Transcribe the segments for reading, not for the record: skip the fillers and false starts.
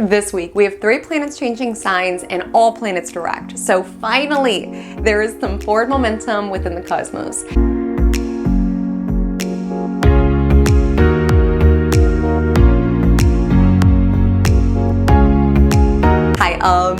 this week. We have 3 planets changing signs and all planets direct. So finally, there is some forward momentum within the cosmos.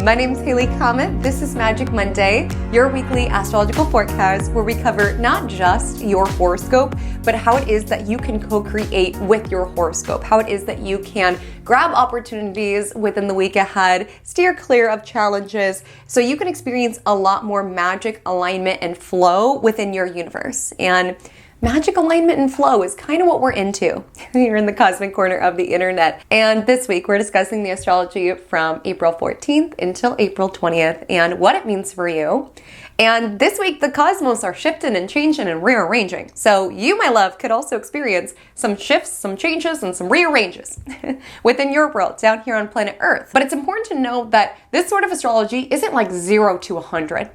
My name is Haley Comet. This is Magic Monday, your weekly astrological forecast where we cover not just your horoscope, but how it is that you can co-create with your horoscope, how it is that you can grab opportunities within the week ahead, steer clear of challenges, so you can experience a lot more magic, alignment, and flow within your universe. And magic, alignment, and flow is kind of what we're into here in the cosmic corner of the internet. And this week, we're discussing the astrology from April 14th until April 20th and what it means for you. And this week, the cosmos are shifting and changing and rearranging. So you, my love, could also experience some shifts, some changes, and some rearranges within your world down here on planet Earth. But it's important to know that this sort of astrology isn't like 0 to 100.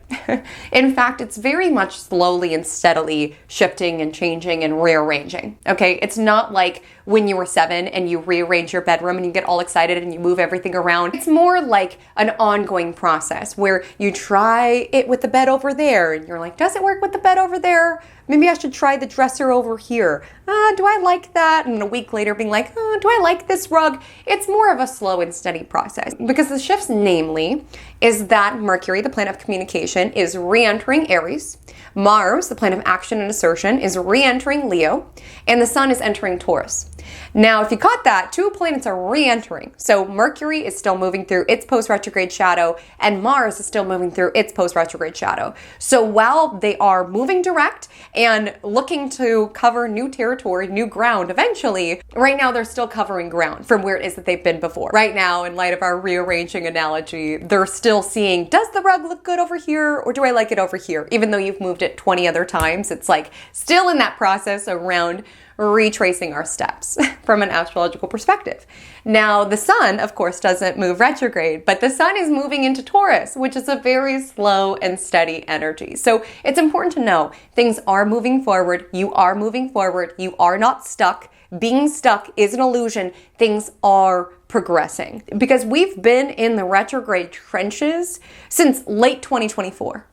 In fact, it's very much slowly and steadily shifting and changing and rearranging. Okay, it's not like when you were 7 and you rearrange your bedroom and you get all excited and you move everything around. It's more like an ongoing process where you try it with the bed over there and you're like, does it work with the bed over there? Maybe I should try the dresser over here. Do I like that? And a week later being like, do I like this rug? It's more of a slow and steady process because the shifts, namely, is that Mercury, the planet of communication, is re-entering Aries. Mars, the planet of action and assertion, is re-entering Leo, and the Sun is entering Taurus. Now, if you caught that, 2 planets are re-entering. So Mercury is still moving through its post-retrograde shadow, and Mars is still moving through its post-retrograde shadow. So while they are moving direct and looking to cover new territory, new ground eventually, right now they're still covering ground from where it is that they've been before. Right now, in light of our rearranging analogy, they're still seeing, does the rug look good over here, or do I like it over here? Even though you've moved it 20 other times, it's like still in that process around retracing our steps from an astrological perspective. Now, the Sun, of course, doesn't move retrograde, but the Sun is moving into Taurus, which is a very slow and steady energy. So it's important to know things are moving forward. You are moving forward. You are not stuck. Being stuck is an illusion. Things are progressing because we've been in the retrograde trenches since late 2024.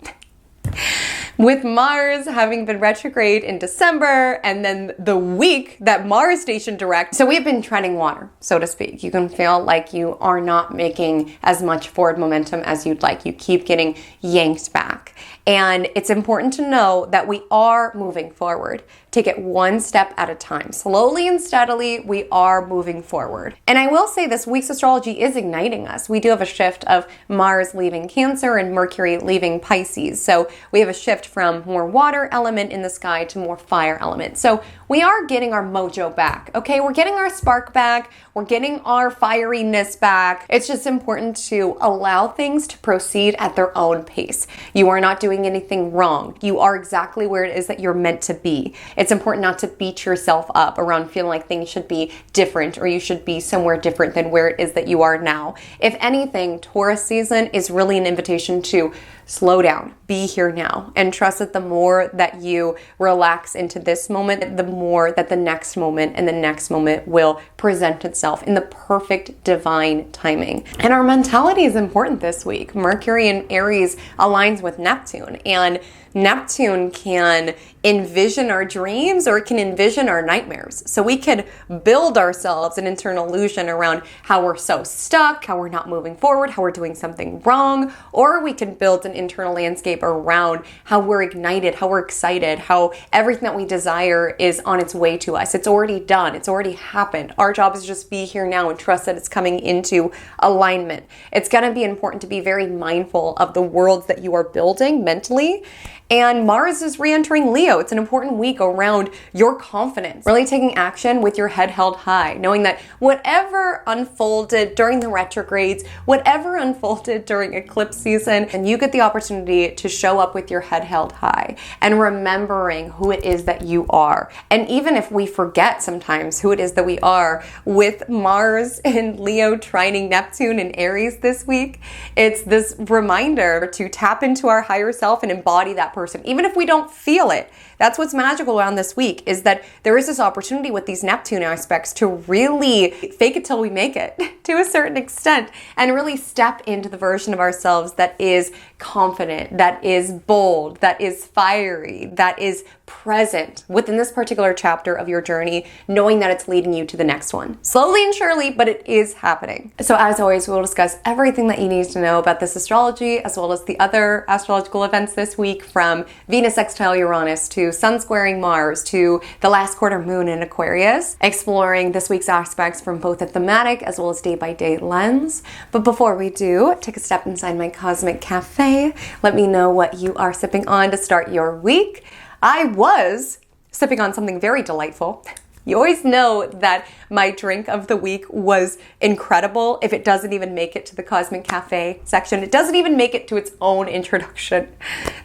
With Mars having been retrograde in December and then the week that Mars stationed direct. So we've been treading water, so to speak. You can feel like you are not making as much forward momentum as you'd like. You keep getting yanked back. And it's important to know that we are moving forward. Take it one step at a time. Slowly and steadily, we are moving forward. And I will say this week's astrology is igniting us. We do have a shift of Mars leaving Cancer and Mercury leaving Pisces. So we have a shift from more water element in the sky to more fire element. So we are getting our mojo back, okay? We're getting our spark back. We're getting our fieriness back. It's just important to allow things to proceed at their own pace. You are not doing anything wrong. You are exactly where it is that you're meant to be. It's important not to beat yourself up around feeling like things should be different or you should be somewhere different than where it is that you are now. If anything, Taurus season is really an invitation to slow down, be here now, and trust that the more that you relax into this moment, the more that the next moment and the next moment will present itself in the perfect divine timing. And our mentality is important this week. Mercury in Aries aligns with Neptune, and Neptune can envision our dreams or it can envision our nightmares. So we could build ourselves an internal illusion around how we're so stuck, how we're not moving forward, how we're doing something wrong, or we can build an internal landscape around how we're ignited, how we're excited, how everything that we desire is on its way to us. It's already done. It's already happened. Our job is just be here now and trust that it's coming into alignment. It's going to be important to be very mindful of the worlds that you are building mentally. And Mars is re-entering Leo. It's an important week around your confidence, really taking action with your head held high, knowing that whatever unfolded during the retrogrades, whatever unfolded during eclipse season, and you get the opportunity to show up with your head held high and remembering who it is that you are. And even if we forget sometimes who it is that we are, with Mars and Leo trining Neptune and Aries this week, it's this reminder to tap into our higher self and embody that person. Even if we don't feel it, That's what's magical around this week, is that there is this opportunity with these Neptune aspects to really fake it till we make it to a certain extent and really step into the version of ourselves that is confident, that is bold, that is fiery, that is present within this particular chapter of your journey, knowing that it's leading you to the next one. Slowly and surely, but it is happening. So as always, we'll discuss everything that you need to know about this astrology, as well as the other astrological events this week, from Venus sextile Uranus to Sun squaring Mars to the last quarter moon in Aquarius, exploring this week's aspects from both a thematic as well as day-by-day lens. But before we do, take a step inside my cosmic cafe. Let me know what you are sipping on to start your week. I was sipping on something very delightful. You always know that my drink of the week was incredible if it doesn't even make it to the Cosmic Cafe section. It doesn't even make it to its own introduction.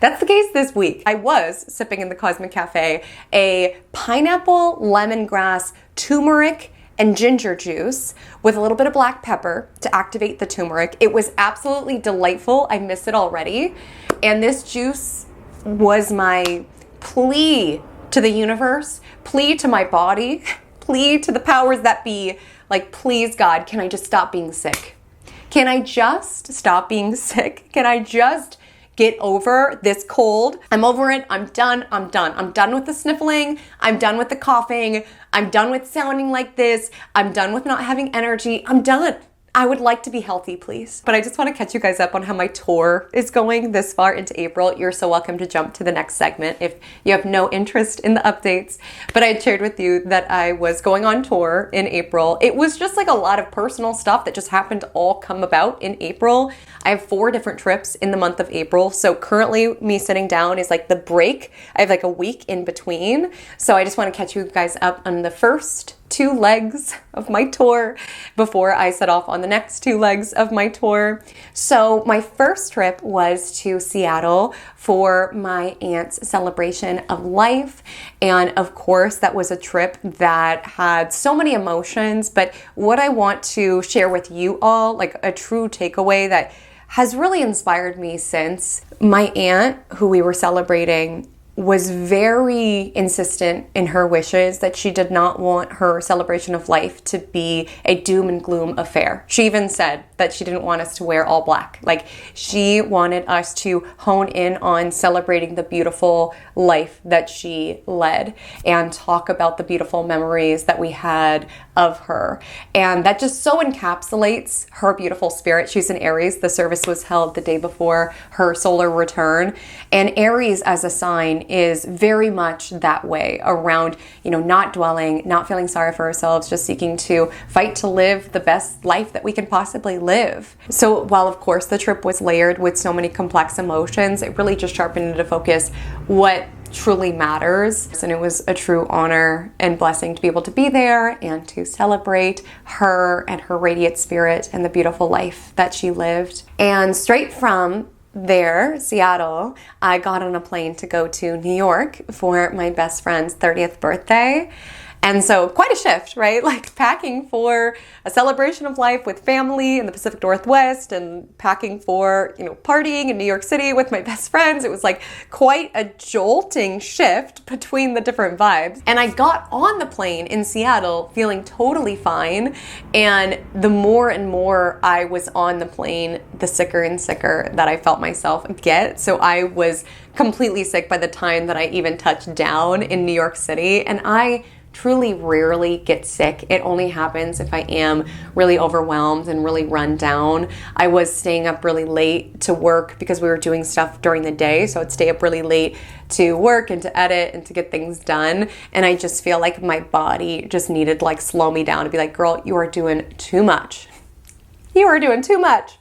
That's the case this week. I was sipping in the Cosmic Cafe a pineapple, lemongrass, turmeric, and ginger juice with a little bit of black pepper to activate the turmeric. It was absolutely delightful. I miss it already. And this juice was my plea to the universe, plea to my body, plea to the powers that be, like, please God, can I just stop being sick? Can I just stop being sick? Can I just get over this cold? I'm over it. I'm done. I'm done. I'm done with the sniffling. I'm done with the coughing. I'm done with sounding like this. I'm done with not having energy. I'm done. I would like to be healthy, please. But I just want to catch you guys up on how my tour is going this far into April. You're so welcome to jump to the next segment if you have no interest in the updates. But I had shared with you that I was going on tour in April. It was just like a lot of personal stuff that just happened to all come about in April. I have 4 different trips in the month of April. So currently me sitting down is like the break. I have like a week in between. So I just want to catch you guys up on the first 2 legs of my tour before I set off on the next 2 legs of my tour. So my first trip was to Seattle for my aunt's celebration of life. And of course, that was a trip that had so many emotions. But what I want to share with you all, like a true takeaway that has really inspired me since, my aunt, who we were celebrating, was very insistent in her wishes that she did not want her celebration of life to be a doom and gloom affair. She even said that she didn't want us to wear all black. Like, she wanted us to hone in on celebrating the beautiful life that she led and talk about the beautiful memories that we had of her. And that just so encapsulates her beautiful spirit. She's an Aries. The service was held the day before her solar return. And Aries as a sign is very much that way, around, not dwelling, not feeling sorry for ourselves, just seeking to fight to live the best life that we can possibly live. So while of course the trip was layered with so many complex emotions, it really just sharpened into focus what truly matters. And it was a true honor and blessing to be able to be there and to celebrate her and her radiant spirit and the beautiful life that she lived. And straight from there, Seattle, I got on a plane to go to New York for my best friend's 30th birthday. And so quite a shift, right? Like packing for a celebration of life with family in the Pacific Northwest and packing for, partying in New York City with my best friends. It was like quite a jolting shift between the different vibes. And I got on the plane in Seattle feeling totally fine. And the more and more I was on the plane, the sicker and sicker that I felt myself get. So I was completely sick by the time that I even touched down in New York City. And I truly rarely get sick. It only happens if I am really overwhelmed and really run down. I was staying up really late to work because we were doing stuff during the day. So I'd stay up really late to work and to edit and to get things done. And I just feel like my body just needed to slow me down to be like, girl, you are doing too much. You are doing too much.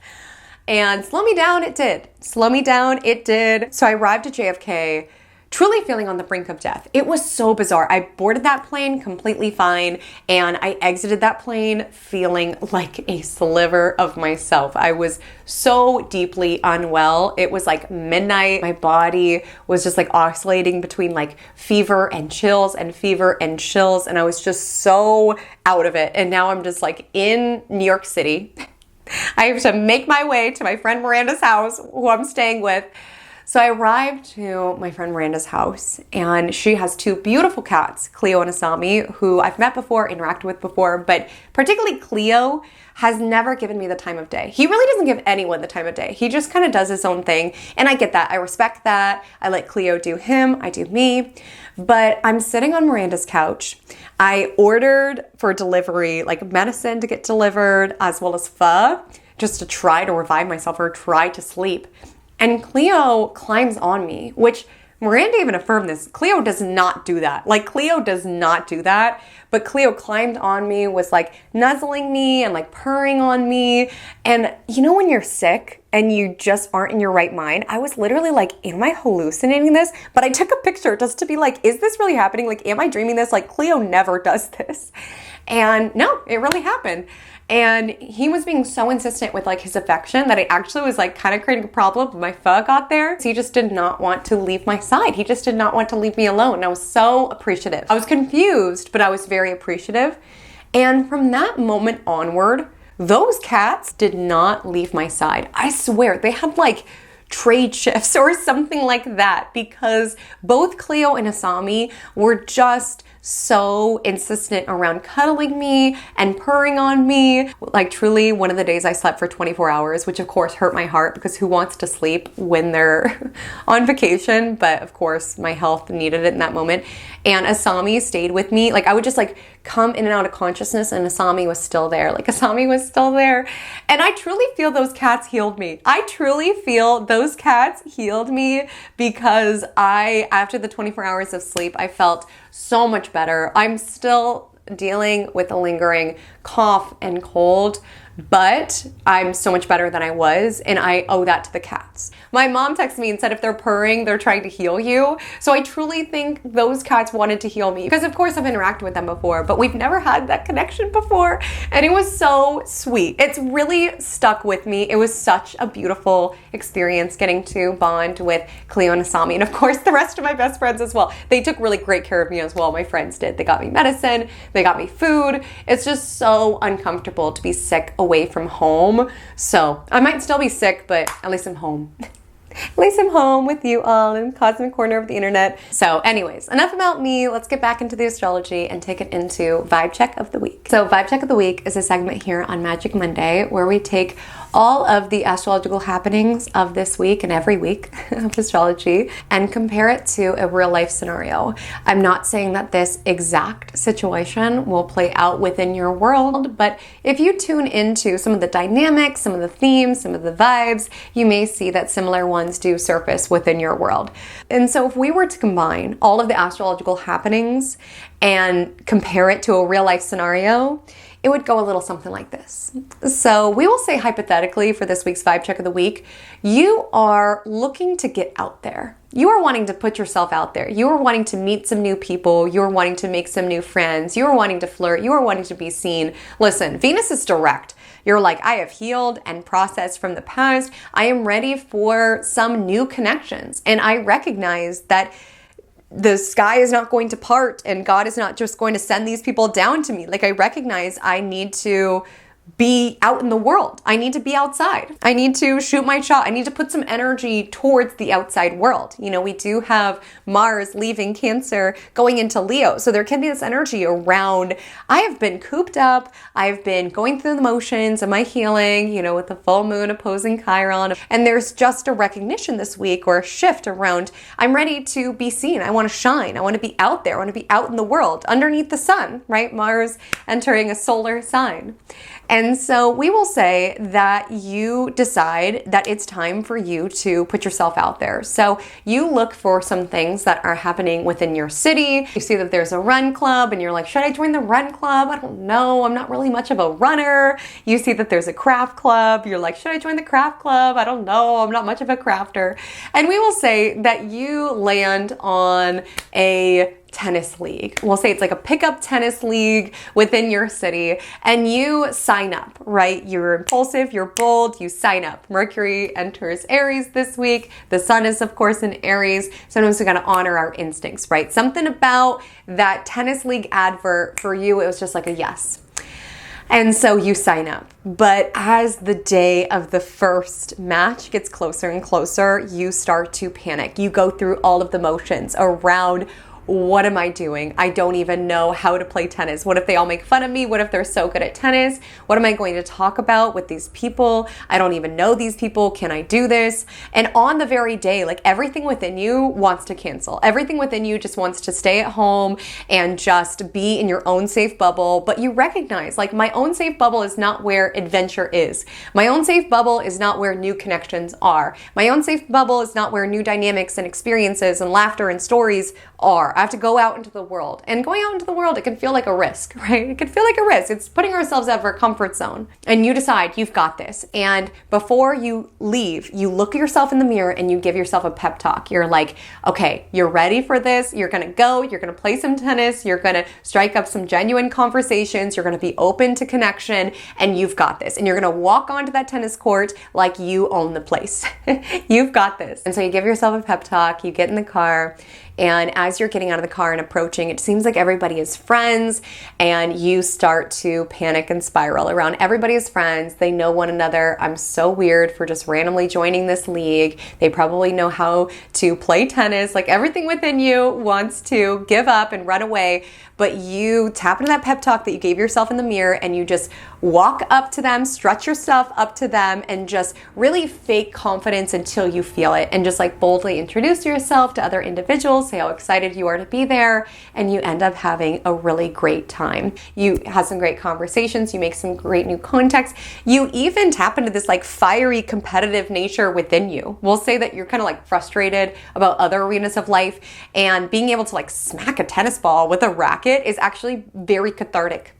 And slow me down, it did. Slow me down, it did. So I arrived at JFK truly feeling on the brink of death. It was so bizarre. I boarded that plane completely fine, and I exited that plane feeling like a sliver of myself. I was so deeply unwell. It was like midnight. My body was just oscillating between fever and chills and fever and chills, and I was just so out of it. And now I'm just in New York City. I have to make my way to my friend Miranda's house, who I'm staying with, So I arrived to my friend Miranda's house, and she has two beautiful cats, Cleo and Asami, who I've met before, interacted with before, but particularly Cleo has never given me the time of day. He really doesn't give anyone the time of day. He just kind of does his own thing, and I get that. I respect that. I let Cleo do him, I do me. But I'm sitting on Miranda's couch. I ordered for delivery, like medicine to get delivered, as well as pho, just to try to revive myself or try to sleep. And Cleo climbs on me, which Miranda even affirmed this. Cleo does not do that. Like, Cleo does not do that. But Cleo climbed on me, was like nuzzling me and like purring on me. And you know when you're sick and you just aren't in your right mind? I was literally like, am I hallucinating this? But I took a picture just to be like, is this really happening? Like, am I dreaming this? Like, Cleo never does this. And no, it really happened. And he was being so insistent with like his affection that it actually was like kind of creating a problem when my pho got there. So he just did not want to leave my side. He just did not want to leave me alone. And I was so appreciative. I was confused, but I was very appreciative. And from that moment onward, those cats did not leave my side. I swear, they had like trade shifts or something like that, because both Cleo and Asami were just so insistent around cuddling me and purring on me. Like, truly, one of the days I slept for 24 hours, which of course hurt my heart, because who wants to sleep when they're on vacation? But of course my health needed it in that moment. And Asami stayed with me. Like, I would just like come in and out of consciousness, and Asami was still there. Like, Asami was still there. And I truly feel those cats healed me. I truly feel those cats healed me, because after the 24 hours of sleep, I felt so much better. I'm still dealing with a lingering cough and cold, but I'm so much better than I was, and I owe that to the cats. My mom texted me and said if they're purring, they're trying to heal you. So I truly think those cats wanted to heal me, because of course I've interacted with them before, but we've never had that connection before, and it was so sweet. It's really stuck with me. It was such a beautiful experience getting to bond with Cleo and Asami, and of course the rest of my best friends as well. They took really great care of me as well. My friends did. They got me medicine, they got me food. It's just so uncomfortable to be sick away from home. So I might still be sick, but at least I'm home. At least I'm home with you all in the cosmic corner of the internet. So anyways, enough about me. Let's get back into the astrology and take it into Vibe Check of the Week. So Vibe Check of the Week is a segment here on Magic Monday where we take all of the astrological happenings of this week and every week of astrology and compare it to a real life scenario. I'm not saying that this exact situation will play out within your world, but if you tune into some of the dynamics, some of the themes, some of the vibes, you may see that similar ones do surface within your world. And so if we were to combine all of the astrological happenings and compare it to a real life scenario, it would go a little something like this. So we will say hypothetically for this week's Vibe Check of the Week, you are looking to get out there. You are wanting to put yourself out there. You are wanting to meet some new people. You are wanting to make some new friends. You are wanting to flirt. You are wanting to be seen. Listen, Venus is direct. You're like, I have healed and processed from the past. I am ready for some new connections. And I recognize that the sky is not going to part and God is not just going to send these people down to me. Like, I recognize I need to be out in the world. I need to be outside. I need to shoot my shot. I need to put some energy towards the outside world. You know, we do have Mars leaving Cancer, going into Leo. So there can be this energy around, I have been cooped up. I've been going through the motions of my healing, you know, with the full moon opposing Chiron. And there's just a recognition this week or a shift around, I'm ready to be seen. I want to shine. I want to be out there. I want to be out in the world underneath the sun, right? Mars entering a solar sign. And so we will say that you decide that it's time for you to put yourself out there. So you look for some things that are happening within your city. You see that there's a run club and you're like, should I join the run club? I don't know. I'm not really much of a runner. You see that there's a craft club. You're like, should I join the craft club? I don't know. I'm not much of a crafter. And we will say that you land on a tennis league. We'll say it's like a pickup tennis league within your city, and you sign up, right? You're impulsive, you're bold, you sign up. Mercury enters Aries this week. The sun is, of course, in Aries. Sometimes we gotta honor our instincts, right? Something about that tennis league advert for you, it was just like a yes. And so you sign up. But as the day of the first match gets closer and closer, you start to panic. You go through all of the motions around, what am I doing? I don't even know how to play tennis. What if they all make fun of me? What if they're so good at tennis? What am I going to talk about with these people? I don't even know these people. Can I do this? And on the very day, like everything within you wants to cancel. Everything within you just wants to stay at home and just be in your own safe bubble. But you recognize, like, my own safe bubble is not where adventure is. My own safe bubble is not where new connections are. My own safe bubble is not where new dynamics and experiences and laughter and stories are. I have to go out into the world. And going out into the world, it can feel like a risk, right? It can feel like a risk. It's putting ourselves out of our comfort zone. And you decide you've got this. And before you leave, you look at yourself in the mirror and you give yourself a pep talk. You're like, okay, you're ready for this. You're going to go. You're going to play some tennis. You're going to strike up some genuine conversations. You're going to be open to connection. And you've got this. And you're going to walk onto that tennis court like you own the place. You've got this. And so you give yourself a pep talk. You get in the car. And as you're getting out of the car and approaching, it seems like everybody is friends, and you start to panic and spiral around everybody is friends. They know one another. I'm so weird for just randomly joining this league. They probably know how to play tennis. Like, everything within you wants to give up and run away, but you tap into that pep talk that you gave yourself in the mirror, and you just walk up to them, stretch your stuff up to them, and just really fake confidence until you feel it, and just like boldly introduce yourself to other individuals, say how excited you are to be there, and you end up having a really great time. You have some great conversations, you make some great new contacts, you even tap into this like fiery competitive nature within you. We'll say that you're kind of like frustrated about other arenas of life, and being able to like smack a tennis ball with a racket is actually very cathartic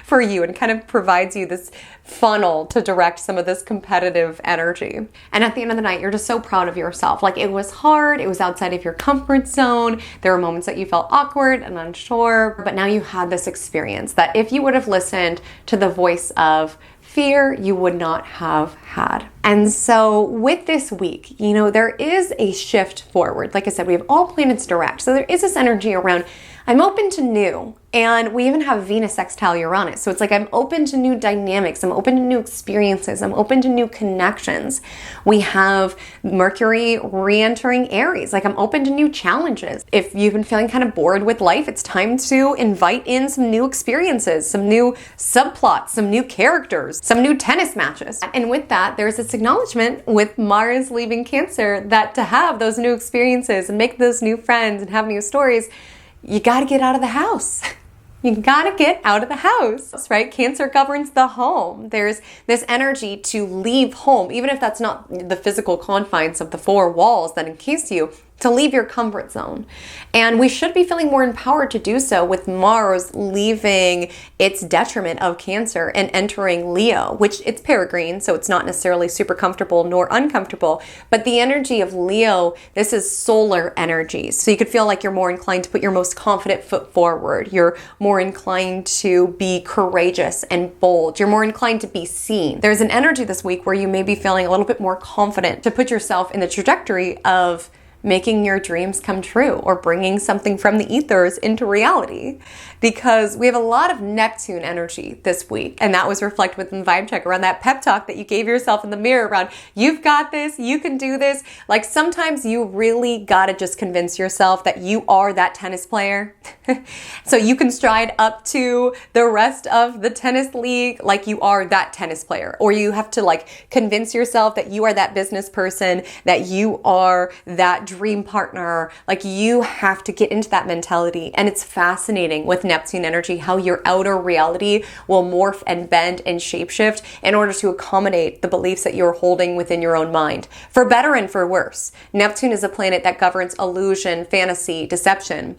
for you, and kind of provides you this funnel to direct some of this competitive energy. And at the end of the night, you're just so proud of yourself. Like, it was hard, it was outside of your comfort zone, there were moments that you felt awkward and unsure, but now you had this experience that if you would have listened to the voice of fear, you would not have had. And so with this week, there is a shift forward. Like I said, we have all planets direct. So there is this energy around, I'm open to new. And we even have Venus sextile Uranus. So it's like, I'm open to new dynamics. I'm open to new experiences. I'm open to new connections. We have Mercury re-entering Aries. Like, I'm open to new challenges. If you've been feeling kind of bored with life, it's time to invite in some new experiences, some new subplots, some new characters, some new tennis matches. And with that, there's this acknowledgement with Mars leaving Cancer that to have those new experiences and make those new friends and have new stories, you got to get out of the house. You gotta get out of the house, right? Cancer governs the home. There's this energy to leave home, even if that's not the physical confines of the four walls that encase you, to leave your comfort zone. And we should be feeling more empowered to do so with Mars leaving its detriment of Cancer and entering Leo, which it's peregrine, so it's not necessarily super comfortable nor uncomfortable, but the energy of Leo, this is solar energy. So you could feel like you're more inclined to put your most confident foot forward. You're more inclined to be courageous and bold. You're more inclined to be seen. There's an energy this week where you may be feeling a little bit more confident to put yourself in the trajectory of making your dreams come true or bringing something from the ethers into reality, because we have a lot of Neptune energy this week, and that was reflected within the vibe check around that pep talk that you gave yourself in the mirror around, you've got this, you can do this. Like, sometimes you really gotta just convince yourself that you are that tennis player so you can stride up to the rest of the tennis league like you are that tennis player, or you have to like convince yourself that you are that business person, that you are that dream partner. Like, you have to get into that mentality. And it's fascinating with Neptune energy how your outer reality will morph and bend and shapeshift in order to accommodate the beliefs that you're holding within your own mind, for better and for worse. Neptune is a planet that governs illusion, fantasy, deception.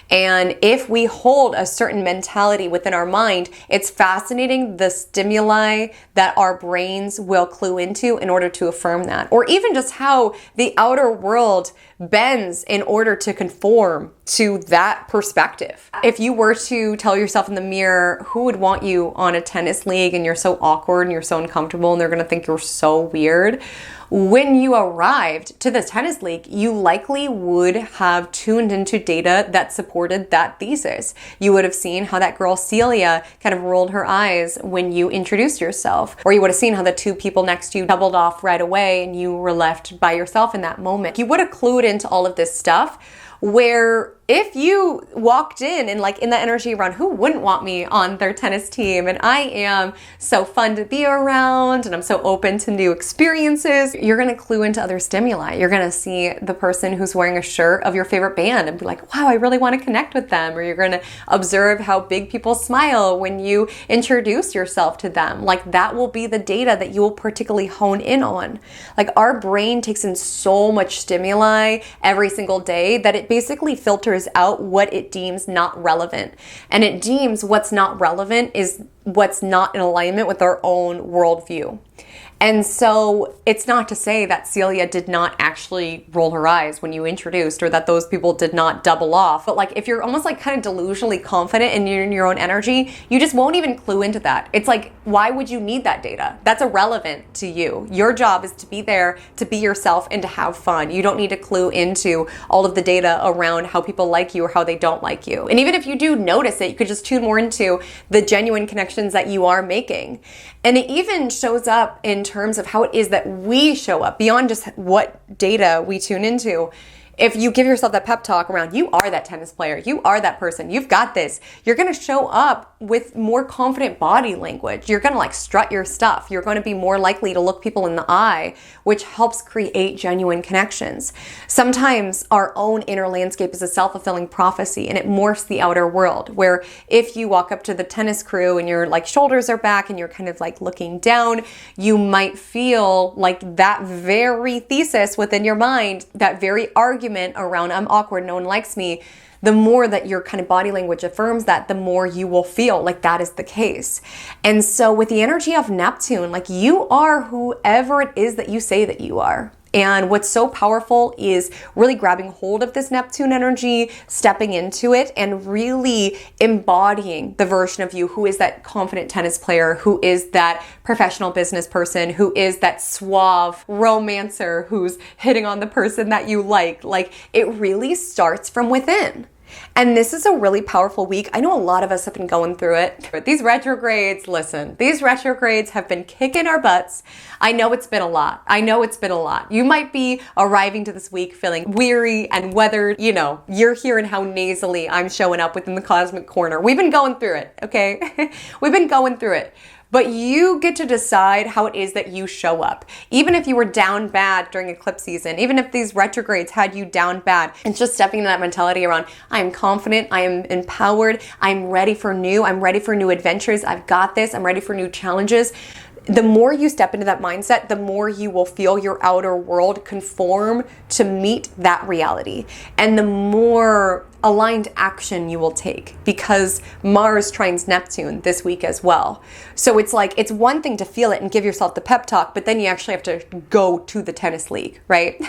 And if we hold a certain mentality within our mind, it's fascinating the stimuli that our brains will clue into in order to affirm that. Or even just how the outer world bends in order to conform to that perspective. If you were to tell yourself in the mirror who would want you on a tennis league and you're so awkward and you're so uncomfortable and they're gonna think you're so weird, when you arrived to the tennis league, you likely would have tuned into data that supported that thesis. You would have seen how that girl Celia kind of rolled her eyes when you introduced yourself, or you would have seen how the two people next to you doubled off right away and you were left by yourself in that moment. You would have clued into all of this stuff, where if you walked in and like in the energy around who wouldn't want me on their tennis team, and I am so fun to be around and I'm so open to new experiences, you're gonna clue into other stimuli. You're gonna see the person who's wearing a shirt of your favorite band and be like, wow, I really want to connect with them. Or you're gonna observe how big people smile when you introduce yourself to them. Like that will be the data that you will particularly hone in on. Like our brain takes in so much stimuli every single day that it basically filters out what it deems not relevant. And it deems what's not relevant is what's not in alignment with our own worldview. And so it's not to say that Celia did not actually roll her eyes when you introduced, or that those people did not double off. But like if you're almost like kind of delusionally confident in your own energy, you just won't even clue into that. It's like, why would you need that data? That's irrelevant to you. Your job is to be there, to be yourself, and to have fun. You don't need to clue into all of the data around how people like you or how they don't like you. And even if you do notice it, you could just tune more into the genuine connections that you are making. And it even shows up in terms of how it is that we show up beyond just what data we tune into. If you give yourself that pep talk around, you are that tennis player, you are that person, you've got this, you're going to show up with more confident body language. You're going to like strut your stuff. You're going to be more likely to look people in the eye, which helps create genuine connections. Sometimes our own inner landscape is a self-fulfilling prophecy, and it morphs the outer world, where if you walk up to the tennis crew and your like shoulders are back and you're kind of like looking down, you might feel like that very thesis within your mind, that very argument around I'm awkward, no one likes me, the more that your kind of body language affirms that, the more you will feel like that is the case. And so with the energy of Neptune, like you are whoever it is that you say that you are. And what's so powerful is really grabbing hold of this Neptune energy, stepping into it, and really embodying the version of you who is that confident tennis player, who is that professional business person, who is that suave romancer who's hitting on the person that you like. Like it really starts from within. And this is a really powerful week. I know a lot of us have been going through it. But these retrogrades, listen, these retrogrades have been kicking our butts. I know it's been a lot. You might be arriving to this week feeling weary and weathered. You know, you're hearing how nasally I'm showing up within the cosmic corner. We've been going through it, okay? We've been going through it. But you get to decide how it is that you show up. Even if you were down bad during eclipse season, even if these retrogrades had you down bad, it's just stepping into that mentality around, I am confident, I am empowered, I'm ready for new adventures, I've got this, I'm ready for new challenges. The more you step into that mindset, the more you will feel your outer world conform to meet that reality. And the more aligned action you will take, because Mars trines Neptune this week as well. So it's like, it's one thing to feel it and give yourself the pep talk, but then you actually have to go to the tennis league, right?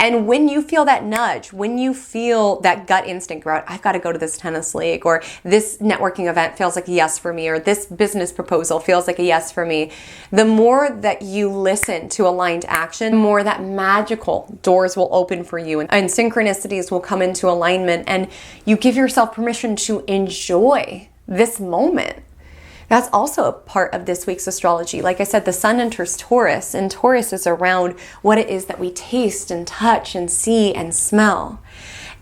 And when you feel that nudge, when you feel that gut instinct around, I've got to go to this tennis league, or this networking event feels like a yes for me, or this business proposal feels like a yes for me, the more that you listen to aligned action, the more that magical doors will open for you, and synchronicities will come into alignment, and you give yourself permission to enjoy this moment. That's also a part of this week's astrology. Like I said, the sun enters Taurus, and Taurus is around what it is that we taste and touch and see and smell.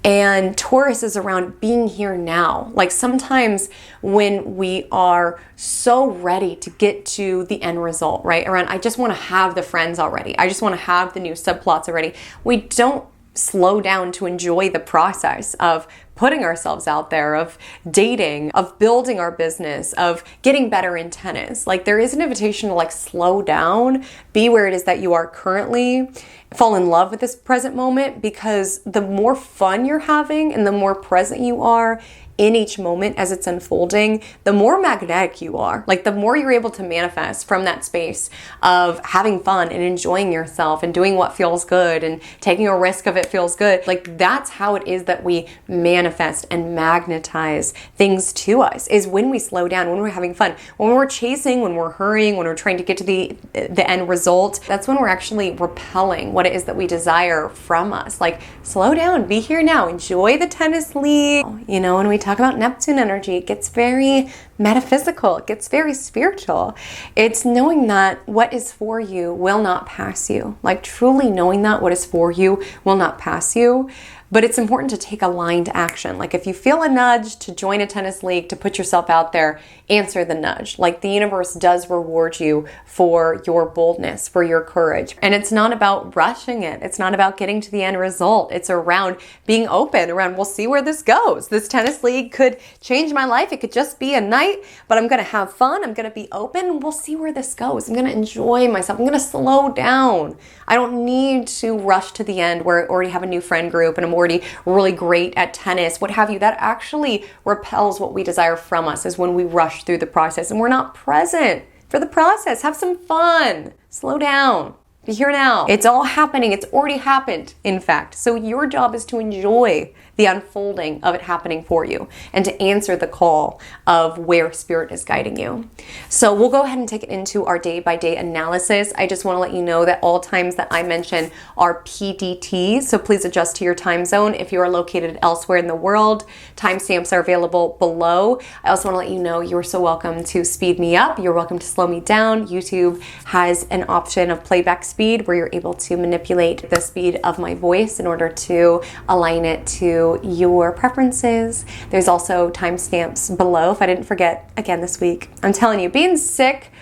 And Taurus is around being here now. Like sometimes when we are so ready to get to the end result, right? Around, I just want to have the friends already. I just want to have the new subplots already. We don't slow down to enjoy the process of putting ourselves out there, of dating, of building our business, of getting better in tennis. Like there is an invitation to like slow down, be where it is that you are currently, fall in love with this present moment, because the more fun you're having and the more present you are, in each moment as it's unfolding, the more magnetic you are. Like the more you're able to manifest from that space of having fun and enjoying yourself and doing what feels good and taking a risk if it feels good. Like that's how it is that we manifest and magnetize things to us, is when we slow down, when we're having fun, when we're chasing, when we're hurrying, when we're trying to get to the end result. That's when we're actually repelling what it is that we desire from us. Like slow down, be here now, enjoy the tennis league. You know, when we talk about Neptune energy, it gets very metaphysical, it gets very spiritual. It's knowing that what is for you will not pass you. Like truly knowing that what is for you will not pass you. But it's important to take aligned action. Like if you feel a nudge to join a tennis league, to put yourself out there, answer the nudge. Like the universe does reward you for your boldness, for your courage. And it's not about rushing it. It's not about getting to the end result. It's around being open, around we'll see where this goes. This tennis league could change my life. It could just be a night, but I'm going to have fun. I'm going to be open. We'll see where this goes. I'm going to enjoy myself. I'm going to slow down. I don't need to rush to the end where I already have a new friend group and I'm already really great at tennis, what have you. That actually repels what we desire from us, is when we rush through the process and we're not present for the process. Have some fun. Slow down. Be here now. It's all happening. It's already happened, in fact. So your job is to enjoy the unfolding of it happening for you and to answer the call of where spirit is guiding you. So we'll go ahead and take it into our day-by-day analysis. I just want to let you know that all times that I mention are PDT, so please adjust to your time zone. If you are located elsewhere in the world, timestamps are available below. I also want to let you know you're so welcome to speed me up. You're welcome to slow me down. YouTube has an option of playback speed where you're able to manipulate the speed of my voice in order to align it to your preferences. There's also timestamps below if I didn't forget again this week. I'm telling you, being sick,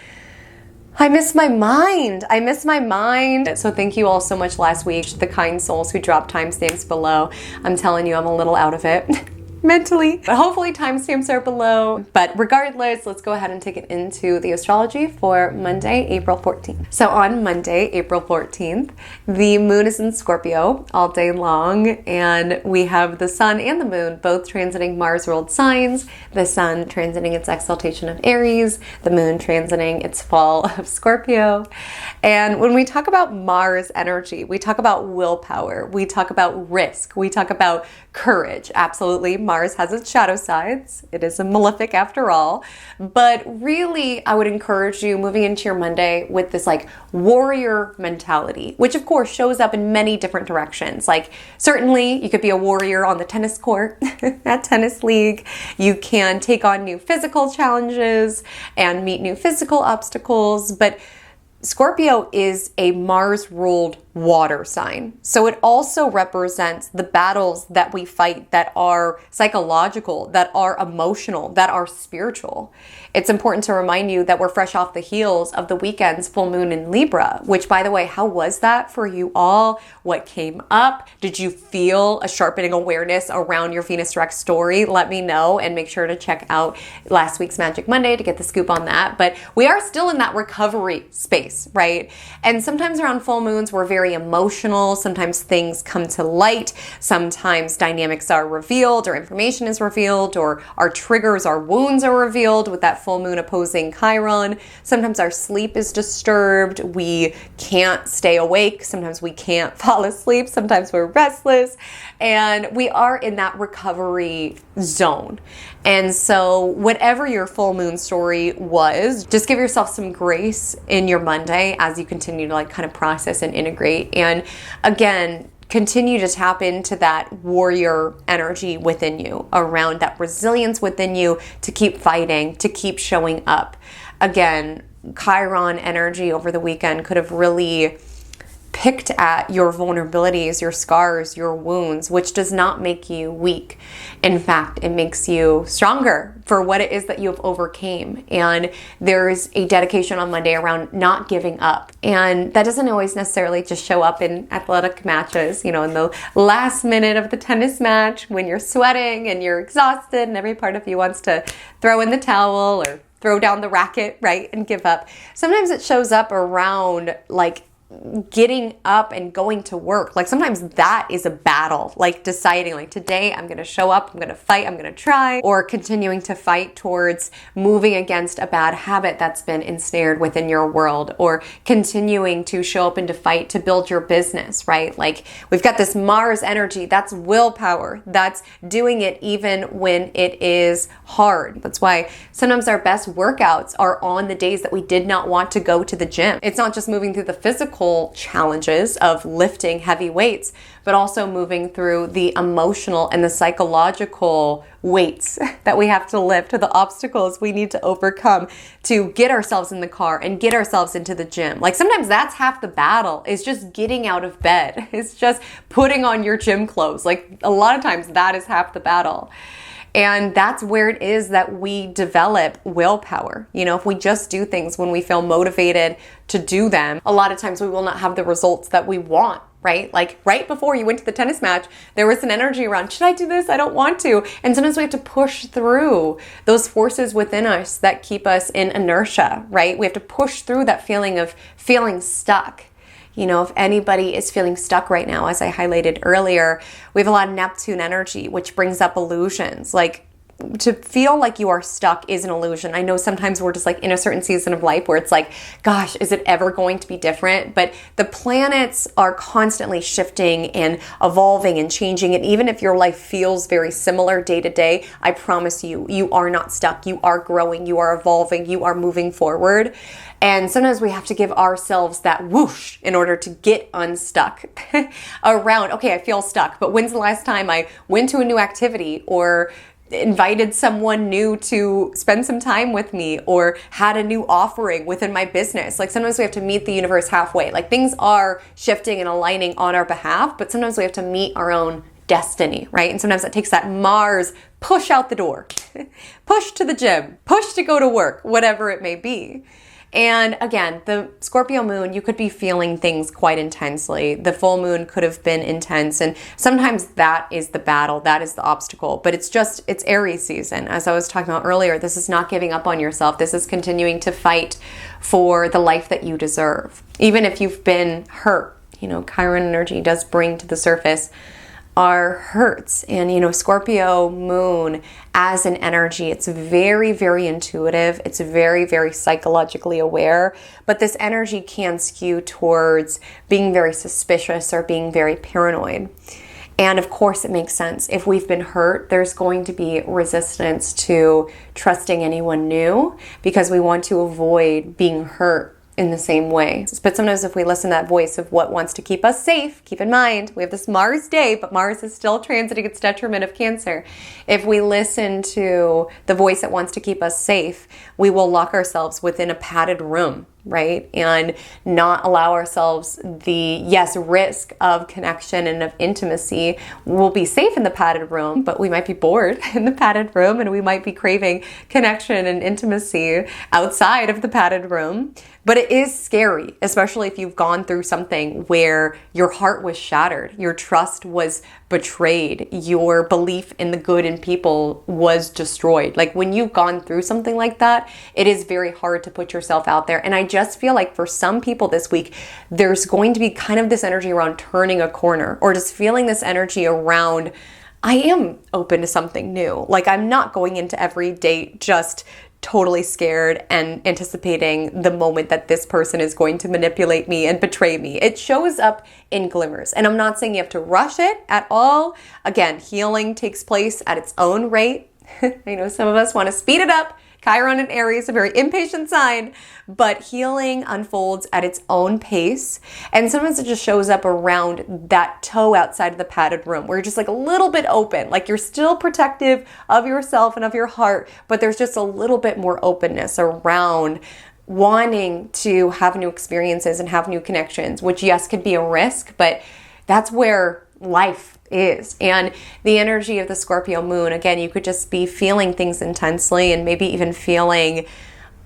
I miss my mind. I miss my mind. So thank you all so much last week, the kind souls who dropped timestamps below. I'm telling you, I'm a little out of it. Mentally, but hopefully timestamps are below. But regardless, let's go ahead and take it into the astrology for Monday, April 14th. So on Monday, April 14th, the moon is in Scorpio all day long, and we have the sun and the moon both transiting Mars-ruled signs, the sun transiting its exaltation of Aries, the moon transiting its fall of Scorpio. And when we talk about Mars energy, we talk about willpower, we talk about risk, we talk about courage. Absolutely, Mars has its shadow sides. It is a malefic after all. But really, I would encourage you moving into your Monday with this like warrior mentality, which of course shows up in many different directions. Like certainly you could be a warrior on the tennis court at tennis league. You can take on new physical challenges and meet new physical obstacles. But Scorpio is a Mars-ruled water sign. So it also represents the battles that we fight that are psychological, that are emotional, that are spiritual. It's important to remind you that we're fresh off the heels of the weekend's full moon in Libra, which, by the way, how was that for you all? What came up? Did you feel a sharpening awareness around your Venus direct story? Let me know, and make sure to check out last week's Magic Monday to get the scoop on that. But we are still in that recovery space, right? And sometimes around full moons, we're very emotional. Sometimes things come to light. Sometimes dynamics are revealed or information is revealed, or our triggers, our wounds are revealed with that full moon opposing Chiron. Sometimes our sleep is disturbed. We can't stay awake. Sometimes we can't fall asleep. Sometimes we're restless. And we are in that recovery zone. And so whatever your full moon story was, just give yourself some grace in your Monday as you continue to like kind of process and integrate. And again, continue to tap into that warrior energy within you, around that resilience within you to keep fighting, to keep showing up. Again, Chiron energy over the weekend could have really picked at your vulnerabilities, your scars, your wounds, which does not make you weak. In fact, it makes you stronger for what it is that you have overcame. And there's a dedication on Monday around not giving up. And that doesn't always necessarily just show up in athletic matches, you know, in the last minute of the tennis match when you're sweating and you're exhausted and every part of you wants to throw in the towel or throw down the racket, right, and give up. Sometimes it shows up around like getting up and going to work. Like sometimes that is a battle, like deciding like today I'm going to show up, I'm going to fight, I'm going to try, or continuing to fight towards moving against a bad habit that's been ensnared within your world, or continuing to show up and to fight to build your business, right? Like we've got this Mars energy, that's willpower, that's doing it even when it is hard. That's why sometimes our best workouts are on the days that we did not want to go to the gym. It's not just moving through the physical challenges of lifting heavy weights, but also moving through the emotional and the psychological weights that we have to lift, or the obstacles we need to overcome to get ourselves in the car and get ourselves into the gym. Like sometimes that's half the battle, is just getting out of bed. It's just putting on your gym clothes. Like a lot of times that is half the battle. And that's where it is that we develop willpower. You know, if we just do things when we feel motivated to do them, a lot of times we will not have the results that we want, right? Like right before you went to the tennis match, there was an energy around, should I do this? I don't want to. And sometimes we have to push through those forces within us that keep us in inertia, right? We have to push through that feeling of feeling stuck. You know, if anybody is feeling stuck right now, as I highlighted earlier, we have a lot of Neptune energy, which brings up illusions. Like to feel like you are stuck is an illusion. I know sometimes we're just like in a certain season of life where it's like, gosh, is it ever going to be different? But the planets are constantly shifting and evolving and changing. And even if your life feels very similar day to day, I promise you, you are not stuck. You are growing, you are evolving, you are moving forward. And sometimes we have to give ourselves that whoosh in order to get unstuck around, okay, I feel stuck, but when's the last time I went to a new activity or invited someone new to spend some time with me or had a new offering within my business? Like sometimes we have to meet the universe halfway. Like things are shifting and aligning on our behalf, but sometimes we have to meet our own destiny, right? And sometimes it takes that Mars push out the door, push to the gym, push to go to work, whatever it may be. And again, the Scorpio moon, you could be feeling things quite intensely. The full moon could have been intense. And sometimes that is the battle, that is the obstacle. But it's Aries season. As I was talking about earlier, this is not giving up on yourself. This is continuing to fight for the life that you deserve. Even if you've been hurt, you know, Chiron energy does bring to the surface our hurts. And, you know, Scorpio moon as an energy, it's very, very intuitive. It's very, very psychologically aware. But this energy can skew towards being very suspicious or being very paranoid. And of course, it makes sense. If we've been hurt, there's going to be resistance to trusting anyone new because we want to avoid being hurt in the same way. But sometimes if we listen to that voice of what wants to keep us safe, keep in mind, we have this Mars day, but Mars is still transiting its detriment of Cancer. If we listen to the voice that wants to keep us safe, we will lock ourselves within a padded room, right? And not allow ourselves the, risk of connection and of intimacy. We'll be safe in the padded room, but we might be bored in the padded room and we might be craving connection and intimacy outside of the padded room. But it is scary, especially if you've gone through something where your heart was shattered, your trust was betrayed, your belief in the good in people was destroyed. Like when you've gone through something like that, it is very hard to put yourself out there. And I just feel like for some people this week, there's going to be kind of this energy around turning a corner, or just feeling this energy around, I am open to something new. Like I'm not going into every date just totally scared and anticipating the moment that this person is going to manipulate me and betray me. It shows up in glimmers. And I'm not saying you have to rush it at all. Again, healing takes place at its own rate. I know some of us want to speed it up. Chiron and Aries, a very impatient sign, but healing unfolds at its own pace. And sometimes it just shows up around that toe outside of the padded room where you're just like a little bit open, like you're still protective of yourself and of your heart, but there's just a little bit more openness around wanting to have new experiences and have new connections, which yes, could be a risk, but that's where life is. And the energy of the Scorpio moon, again, you could just be feeling things intensely and maybe even feeling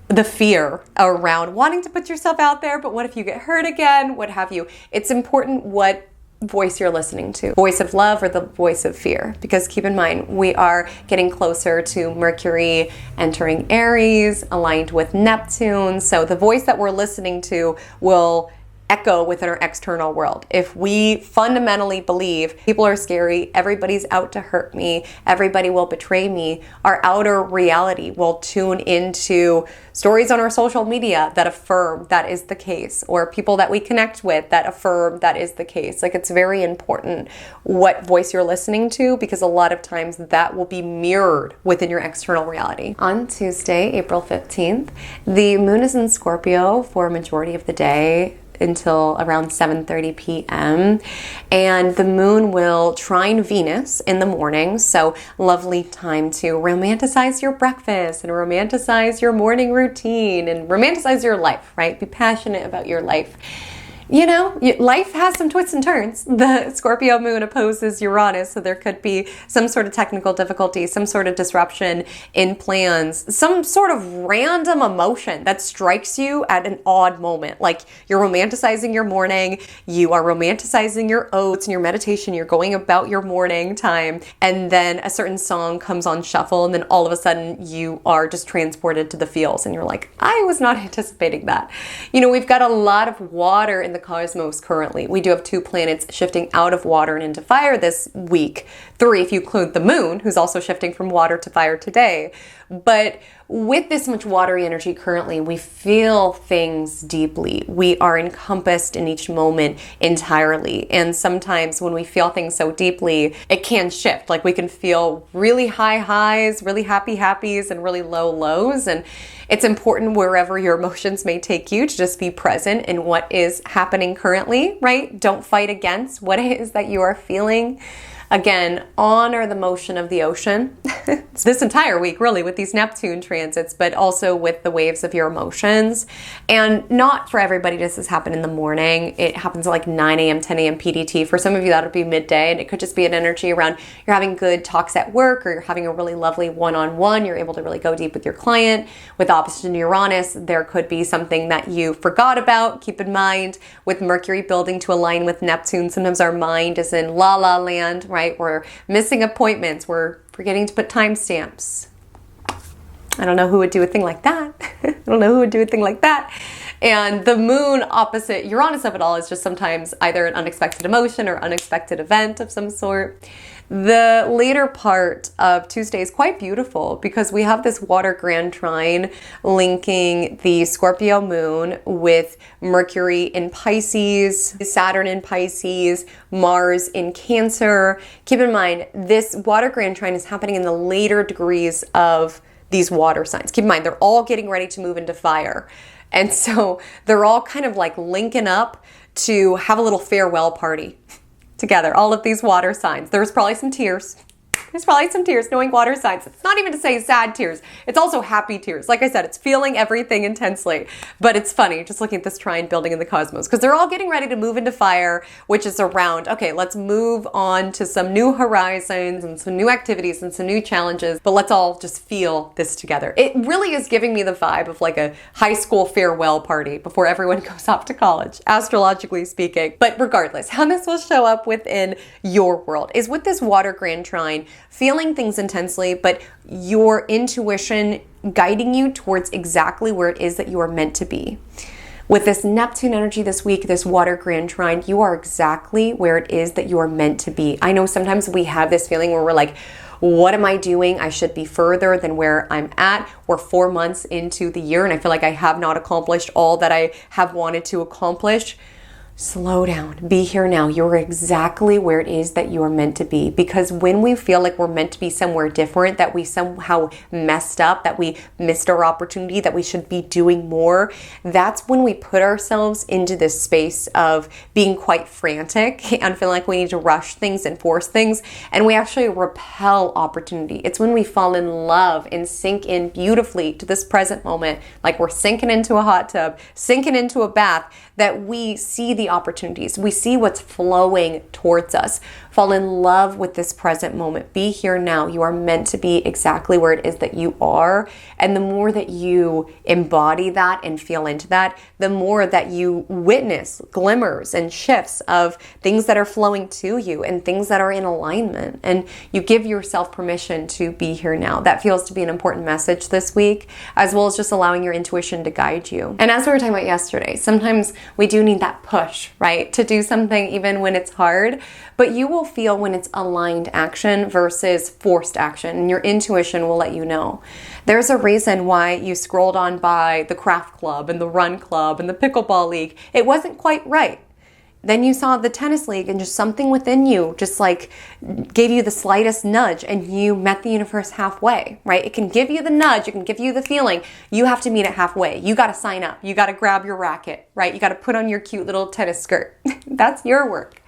the fear around wanting to put yourself out there, but what if you get hurt again? What have you? It's important what voice you're listening to, voice of love or the voice of fear, because keep in mind, we are getting closer to Mercury entering Aries, aligned with Neptune. So the voice that we're listening to will echo within our external world. If we fundamentally believe people are scary, everybody's out to hurt me, everybody will betray me, our outer reality will tune into stories on our social media that affirm that is the case, or people that we connect with that affirm that is the case. Like, it's very important what voice you're listening to, because a lot of times that will be mirrored within your external reality. On Tuesday, April 15th, the moon is in Scorpio for a majority of the day until around 7:30 p.m. and the moon will trine Venus in the morning, so lovely time to romanticize your breakfast and romanticize your morning routine and romanticize your life, right? Be passionate about your life. You know, life has some twists and turns. The Scorpio moon opposes Uranus, so there could be some sort of technical difficulty, some sort of disruption in plans, some sort of random emotion that strikes you at an odd moment. Like, you're romanticizing your morning, you are romanticizing your oats and your meditation, you're going about your morning time, and then a certain song comes on shuffle, and then all of a sudden you are just transported to the feels, and you're like, I was not anticipating that. You know, we've got a lot of water in the cosmos currently. We do have 2 planets shifting out of water and into fire this week. 3 if you include the moon, who's also shifting from water to fire today. But with this much watery energy currently, we feel things deeply. We are encompassed in each moment entirely. And sometimes when we feel things so deeply, it can shift. Like, we can feel really high highs, really happy happies, and really low lows. And it's important, wherever your emotions may take you, to just be present in what is happening currently, right? Don't fight against what it is that you are feeling. Again, honor the motion of the ocean this entire week, really, with these Neptune transits, but also with the waves of your emotions. And not for everybody does this happen in the morning. It happens at like 9 a.m., 10 a.m. PDT. For some of you, that'll be midday, and it could just be an energy around you're having good talks at work, or you're having a really lovely one-on-one. You're able to really go deep with your client. With opposition to Uranus, there could be something that you forgot about. Keep in mind, with Mercury building to align with Neptune, sometimes our mind is in la-la land, right? We're missing appointments. We're forgetting to put timestamps. I don't know who would do a thing like that. I don't know who would do a thing like that. And the moon opposite Uranus of it all is just sometimes either an unexpected emotion or unexpected event of some sort. The later part of Tuesday is quite beautiful because we have this water grand trine linking the Scorpio moon with Mercury in Pisces, Saturn in Pisces, Mars in Cancer. Keep in mind, this water grand trine is happening in the later degrees of these water signs. Keep in mind, they're all getting ready to move into fire. And so they're all kind of like linking up to have a little farewell party together, all of these water signs. There's probably some tears. There's probably some tears knowing water signs. It's not even to say sad tears. It's also happy tears. Like I said, it's feeling everything intensely. But it's funny just looking at this trine building in the cosmos because they're all getting ready to move into fire, which is around, okay, let's move on to some new horizons and some new activities and some new challenges, but let's all just feel this together. It really is giving me the vibe of like a high school farewell party before everyone goes off to college, astrologically speaking. But regardless, how this will show up within your world is with this water grand trine, feeling things intensely, but your intuition guiding you towards exactly where it is that you are meant to be. With this Neptune energy this week, this water grand trine, you are exactly where it is that you are meant to be. I know sometimes we have this feeling where we're like, what am I doing? I should be further than where I'm at. We're 4 months into the year and I feel like I have not accomplished all that I have wanted to accomplish. Slow down. Be here now. You're exactly where it is that you are meant to be. Because when we feel like we're meant to be somewhere different, that we somehow messed up, that we missed our opportunity, that we should be doing more, that's when we put ourselves into this space of being quite frantic and feeling like we need to rush things and force things. And we actually repel opportunity. It's when we fall in love and sink in beautifully to this present moment, like we're sinking into a hot tub, sinking into a bath, that we see the see opportunities. We see what's flowing towards us. Fall in love with this present moment. Be here now. You are meant to be exactly where it is that you are. And the more that you embody that and feel into that, the more that you witness glimmers and shifts of things that are flowing to you and things that are in alignment. And you give yourself permission to be here now. That feels to be an important message this week, as well as just allowing your intuition to guide you. And as we were talking about yesterday, sometimes we do need that push, right? To do something even when it's hard, but you will feel when it's aligned action versus forced action, and your intuition will let you know. There's a reason why you scrolled on by the craft club and the run club and the pickleball league. It wasn't quite right. Then you saw the tennis league and just something within you just like gave you the slightest nudge and you met the universe halfway, right? It can give you the nudge, it can give you the feeling. You have to meet it halfway. You got to sign up. You got to grab your racket, right? You got to put on your cute little tennis skirt. That's your work.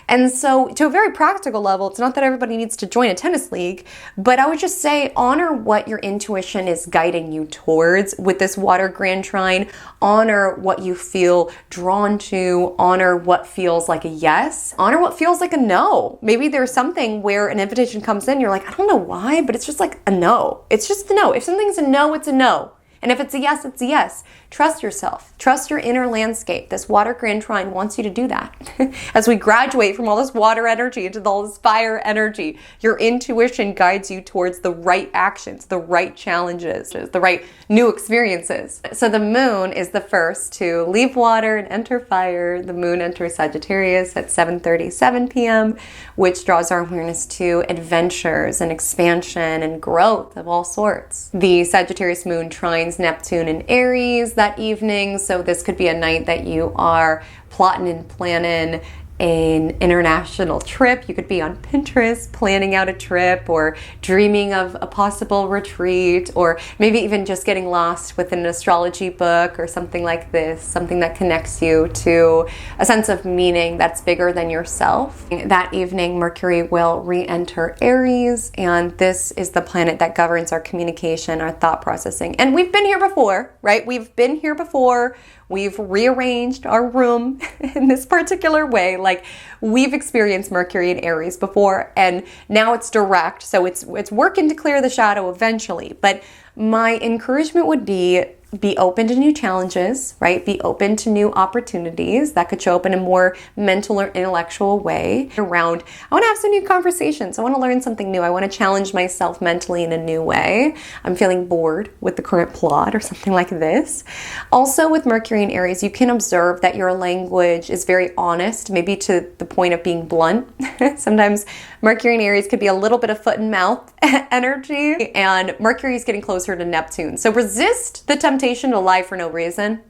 And so to a very practical level, it's not that everybody needs to join a tennis league, but I would just say honor what your intuition is guiding you towards with this water grand trine. Honor what you feel drawn to. Honor what feels like a yes. Honor what feels like a no. Maybe there's something where an invitation comes in, you're like, I don't know why, but it's just like a no. It's just a no. If something's a no, it's a no. And if it's a yes, it's a yes. Trust yourself. Trust your inner landscape. This water grand trine wants you to do that. As we graduate from all this water energy into all this fire energy, your intuition guides you towards the right actions, the right challenges, the right new experiences. So the moon is the first to leave water and enter fire. The moon enters Sagittarius at 7:37 p.m., which draws our awareness to adventures and expansion and growth of all sorts. The Sagittarius moon trines Neptune and Aries that evening, so this could be a night that you are plotting and planning an international trip. You could be on Pinterest planning out a trip or dreaming of a possible retreat, or maybe even just getting lost with an astrology book or something like this, something that connects you to a sense of meaning that's bigger than yourself. That evening, Mercury will re-enter Aries, and this is the planet that governs our communication, our thought processing. And we've been here before, right? We've been here before. We've rearranged our room in this particular way. Like, we've experienced Mercury in Aries before, and now it's direct, so it's working to clear the shadow eventually. But my encouragement would be open to new challenges, right? Be open to new opportunities that could show up in a more mental or intellectual way. I want to have some new conversations. I want to learn something new. I want to challenge myself mentally in a new way. I'm feeling bored with the current plot or something like this. Also with Mercury in Aries, you can observe that your language is very honest, maybe to the point of being blunt. Sometimes Mercury in Aries could be a little bit of foot and mouth energy, and Mercury is getting closer to Neptune. So resist the temptation to lie for no reason.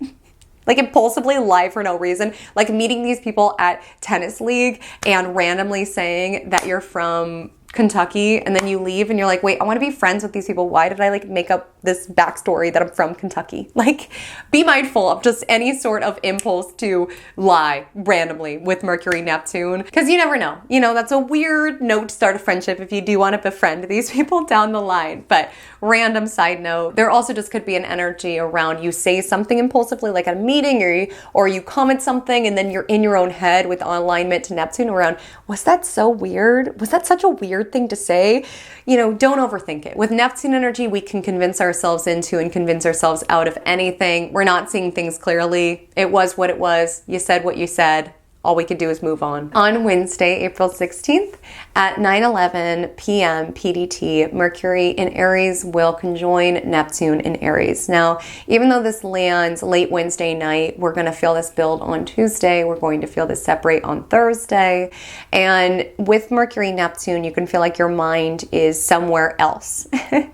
Like impulsively lie for no reason. Like meeting these people at tennis league and randomly saying that you're from Kentucky, and then you leave and you're like, wait, I want to be friends with these people. Why did I like make up this backstory that I'm from Kentucky? Like, be mindful of just any sort of impulse to lie randomly with Mercury Neptune, because you never know. You know, that's a weird note to start a friendship if you do want to befriend these people down the line. But random side note, there also just could be an energy around you say something impulsively, like at a meeting, or you comment something, and then you're in your own head with alignment to Neptune around, was that so weird? Was that such a weird thing to say? You know, don't overthink it. With Neptune energy, we can convince ourselves into and convince ourselves out of anything. We're not seeing things clearly. It was what it was. You said what you said. All we could do is move on. On Wednesday, April 16th at 9:11 p.m. PDT, Mercury in Aries will conjoin Neptune in Aries. Now, even though this lands late Wednesday night, we're going to feel this build on Tuesday. We're going to feel this separate on Thursday. And with Mercury Neptune, you can feel like your mind is somewhere else.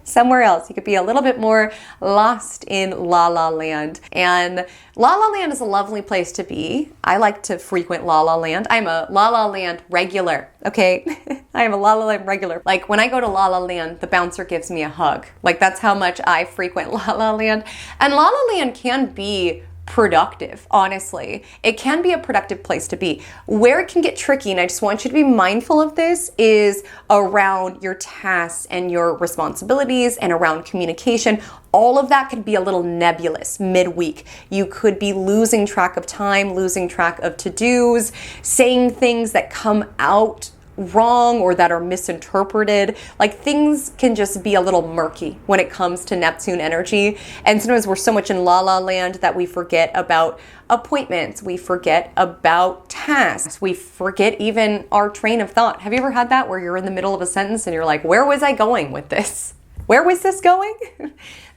Somewhere else. You could be a little bit more lost in La La Land. And La La Land is a lovely place to be. I like to frequent La La Land. I'm a La La Land regular, okay? I am a La La Land regular. Like, when I go to La La Land, the bouncer gives me a hug. Like, that's how much I frequent La La Land. And La La Land can be productive, honestly. It can be a productive place to be. Where it can get tricky, and I just want you to be mindful of this, is around your tasks and your responsibilities and around communication. All of that could be a little nebulous midweek. You could be losing track of time, losing track of to-dos, saying things that come out wrong or that are misinterpreted. Like, things can just be a little murky when it comes to Neptune energy. And sometimes we're so much in la land that we forget about appointments. We forget about tasks. We forget even our train of thought. Have you ever had that where you're in the middle of a sentence and you're like, where was I going with this? Where was this going?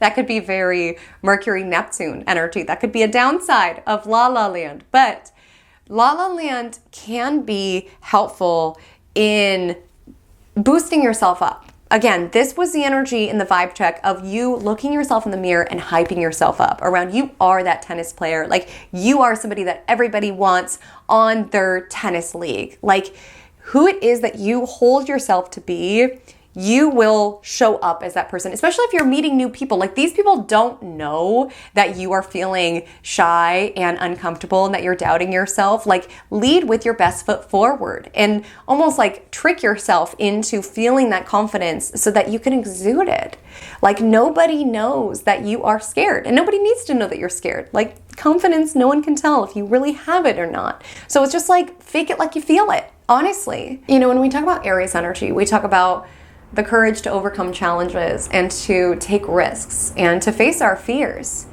That could be very Mercury Neptune energy. That could be a downside of la land. But la land can be helpful in boosting yourself up. Again, this was the energy in the vibe check of you looking yourself in the mirror and hyping yourself up around you are that tennis player. Like, you are somebody that everybody wants on their tennis league. Like, who it is that you hold yourself to be, you will show up as that person, especially if you're meeting new people. Like, these people don't know that you are feeling shy and uncomfortable and that you're doubting yourself. Like, lead with your best foot forward and almost like trick yourself into feeling that confidence so that you can exude it. Like, nobody knows that you are scared, and nobody needs to know that you're scared. Like, confidence, no one can tell if you really have it or not. So it's just like, fake it like you feel it, honestly. You know, when we talk about Aries energy, we talk about the courage to overcome challenges and to take risks and to face our fears.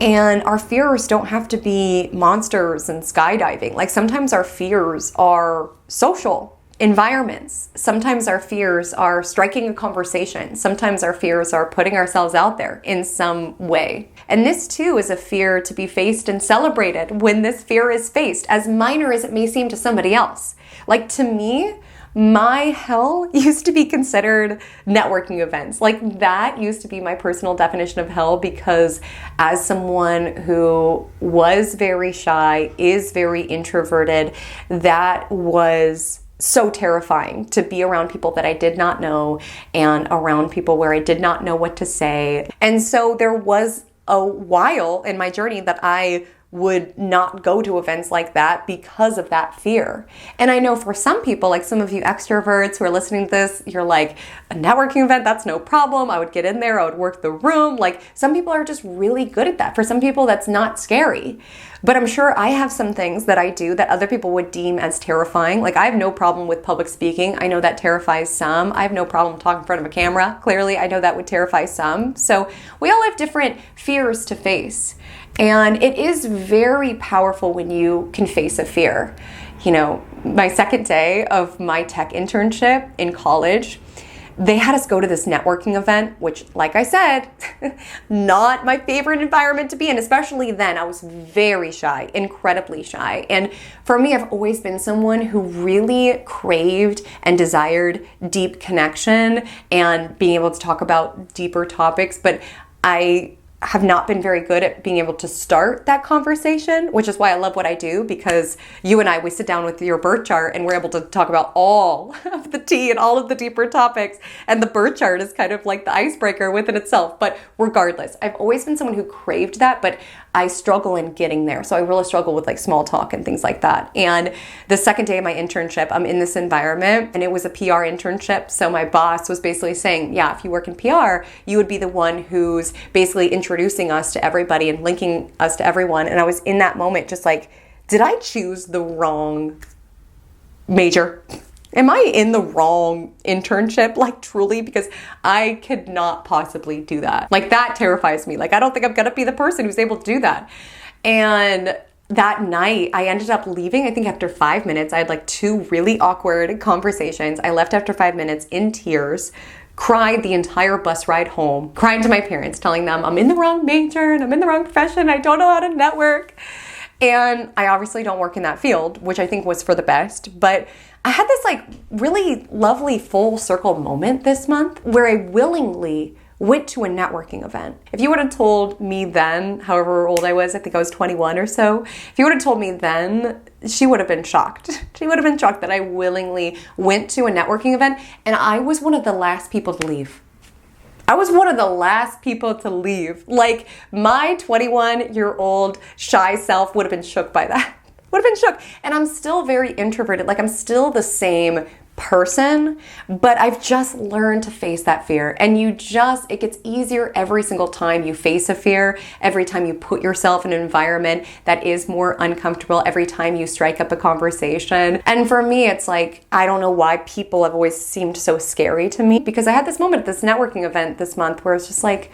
And our fears don't have to be monsters and skydiving. Like, sometimes our fears are social environments. Sometimes our fears are striking a conversation. Sometimes our fears are putting ourselves out there in some way. And this too is a fear to be faced and celebrated when this fear is faced, as minor as it may seem to somebody else. Like, to me, my hell used to be considered networking events. Like, that used to be my personal definition of hell, because as someone who was very shy, is very introverted, that was so terrifying to be around people that I did not know and around people where I did not know what to say. And so there was a while in my journey that I would not go to events like that because of that fear. And I know for some people, like some of you extroverts who are listening to this, you're like, a networking event, that's no problem. I would get in there, I would work the room. Like, some people are just really good at that. For some people, that's not scary. But I'm sure I have some things that I do that other people would deem as terrifying. Like, I have no problem with public speaking. I know that terrifies some. I have no problem talking in front of a camera. Clearly, I know that would terrify some. So we all have different fears to face. And it is very powerful when you can face a fear. You know, my second day of my tech internship in college, they had us go to this networking event, which, like I said, not my favorite environment to be in, especially then. I was very shy, incredibly shy. And for me, I've always been someone who really craved and desired deep connection and being able to talk about deeper topics, but I have not been very good at being able to start that conversation, which is why I love what I do, because you and I, we sit down with your birth chart and we're able to talk about all of the tea and all of the deeper topics. And the birth chart is kind of like the icebreaker within itself. But regardless, I've always been someone who craved that, but I struggle in getting there. So I really struggle with like small talk and things like that. And the second day of my internship, I'm in this environment and it was a PR internship. So my boss was basically saying, yeah, if you work in PR, you would be the one who's basically introducing us to everybody and linking us to everyone. And I was in that moment just like, did I choose the wrong major? Am I in the wrong internship? Like, truly, because I could not possibly do that. Like, that terrifies me. Like, I don't think I'm gonna be the person who's able to do that. And that night, I ended up leaving, I think after 5 minutes. I had like 2 really awkward conversations. I left after 5 minutes in tears, cried the entire bus ride home, crying to my parents, telling them I'm in the wrong major and I'm in the wrong profession. I don't know how to network. And I obviously don't work in that field, which I think was for the best. But I had this like really lovely full circle moment this month where I willingly went to a networking event. If you would have told me then, however old I was, I think I was 21 or so, if you would have told me then, she would have been shocked. She would have been shocked that I willingly went to a networking event and I was one of the last people to leave. I was one of the last people to leave. Like, my 21-year-old shy self would have been shook by that. Would have been shook. And I'm still very introverted. Like, I'm still the same person, but I've just learned to face that fear. And it gets easier every single time you face a fear, every time you put yourself in an environment that is more uncomfortable, every time you strike up a conversation. And for me, it's like, I don't know why people have always seemed so scary to me, because I had this moment at this networking event this month where it's just like,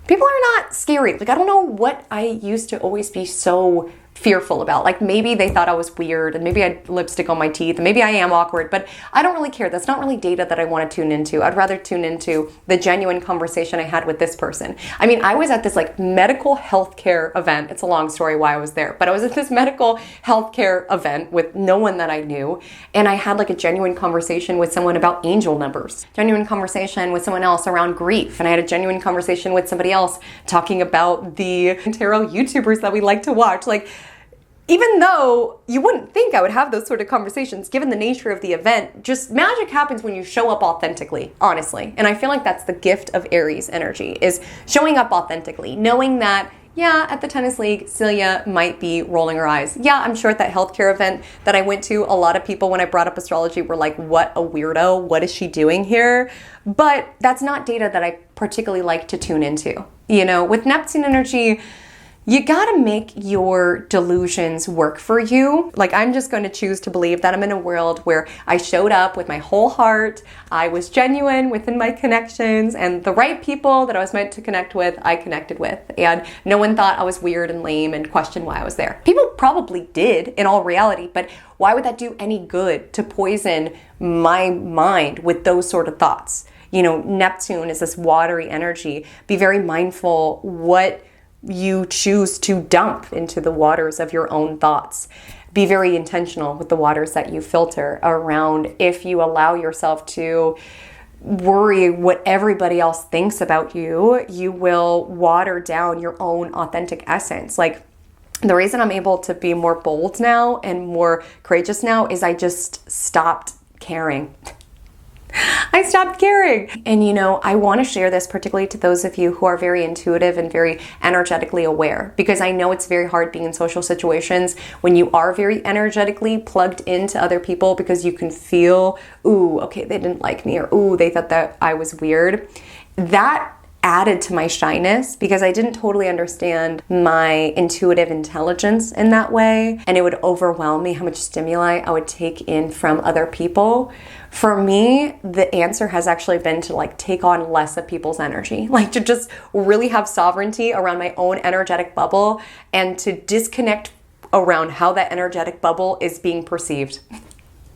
people are not scary. Like, I don't know what I used to always be so fearful about. Like, maybe they thought I was weird, and maybe I had lipstick on my teeth, and maybe I am awkward, but I don't really care. That's not really data that I want to tune into. I'd rather tune into the genuine conversation I had with this person. I mean, I was at this like medical healthcare event. It's a long story why I was there, but I was at this medical healthcare event with no one that I knew, and I had like a genuine conversation with someone about angel numbers, genuine conversation with someone else around grief, and I had a genuine conversation with somebody else talking about the tarot YouTubers that we like to watch. Like, even though you wouldn't think I would have those sort of conversations, given the nature of the event, just magic happens when you show up authentically, honestly. And I feel like that's the gift of Aries energy, is showing up authentically, knowing that, yeah, at the tennis league, Celia might be rolling her eyes. Yeah, I'm sure at that healthcare event that I went to, a lot of people, when I brought up astrology, were like, what a weirdo, what is she doing here? But that's not data that I particularly like to tune into. You know, with Neptune energy, you gotta make your delusions work for you. Like, I'm just going to choose to believe that I'm in a world where I showed up with my whole heart, I was genuine within my connections, and the right people that I was meant to connect with, I connected with. And no one thought I was weird and lame and questioned why I was there. People probably did in all reality, but why would that do any good to poison my mind with those sort of thoughts? You know, Neptune is this watery energy. Be very mindful what you choose to dump into the waters of your own thoughts. Be very intentional with the waters that you filter around. If you allow yourself to worry what everybody else thinks about you, you will water down your own authentic essence. Like, the reason I'm able to be more bold now and more courageous now is I just stopped caring. I stopped caring. And you know, I want to share this particularly to those of you who are very intuitive and very energetically aware, because I know it's very hard being in social situations when you are very energetically plugged into other people, because you can feel, ooh, okay, they didn't like me, or ooh, they thought that I was weird. That added to my shyness because I didn't totally understand my intuitive intelligence in that way, and it would overwhelm me how much stimuli I would take in from other people. For me, the answer has actually been to like take on less of people's energy, like to just really have sovereignty around my own energetic bubble and to disconnect around how that energetic bubble is being perceived.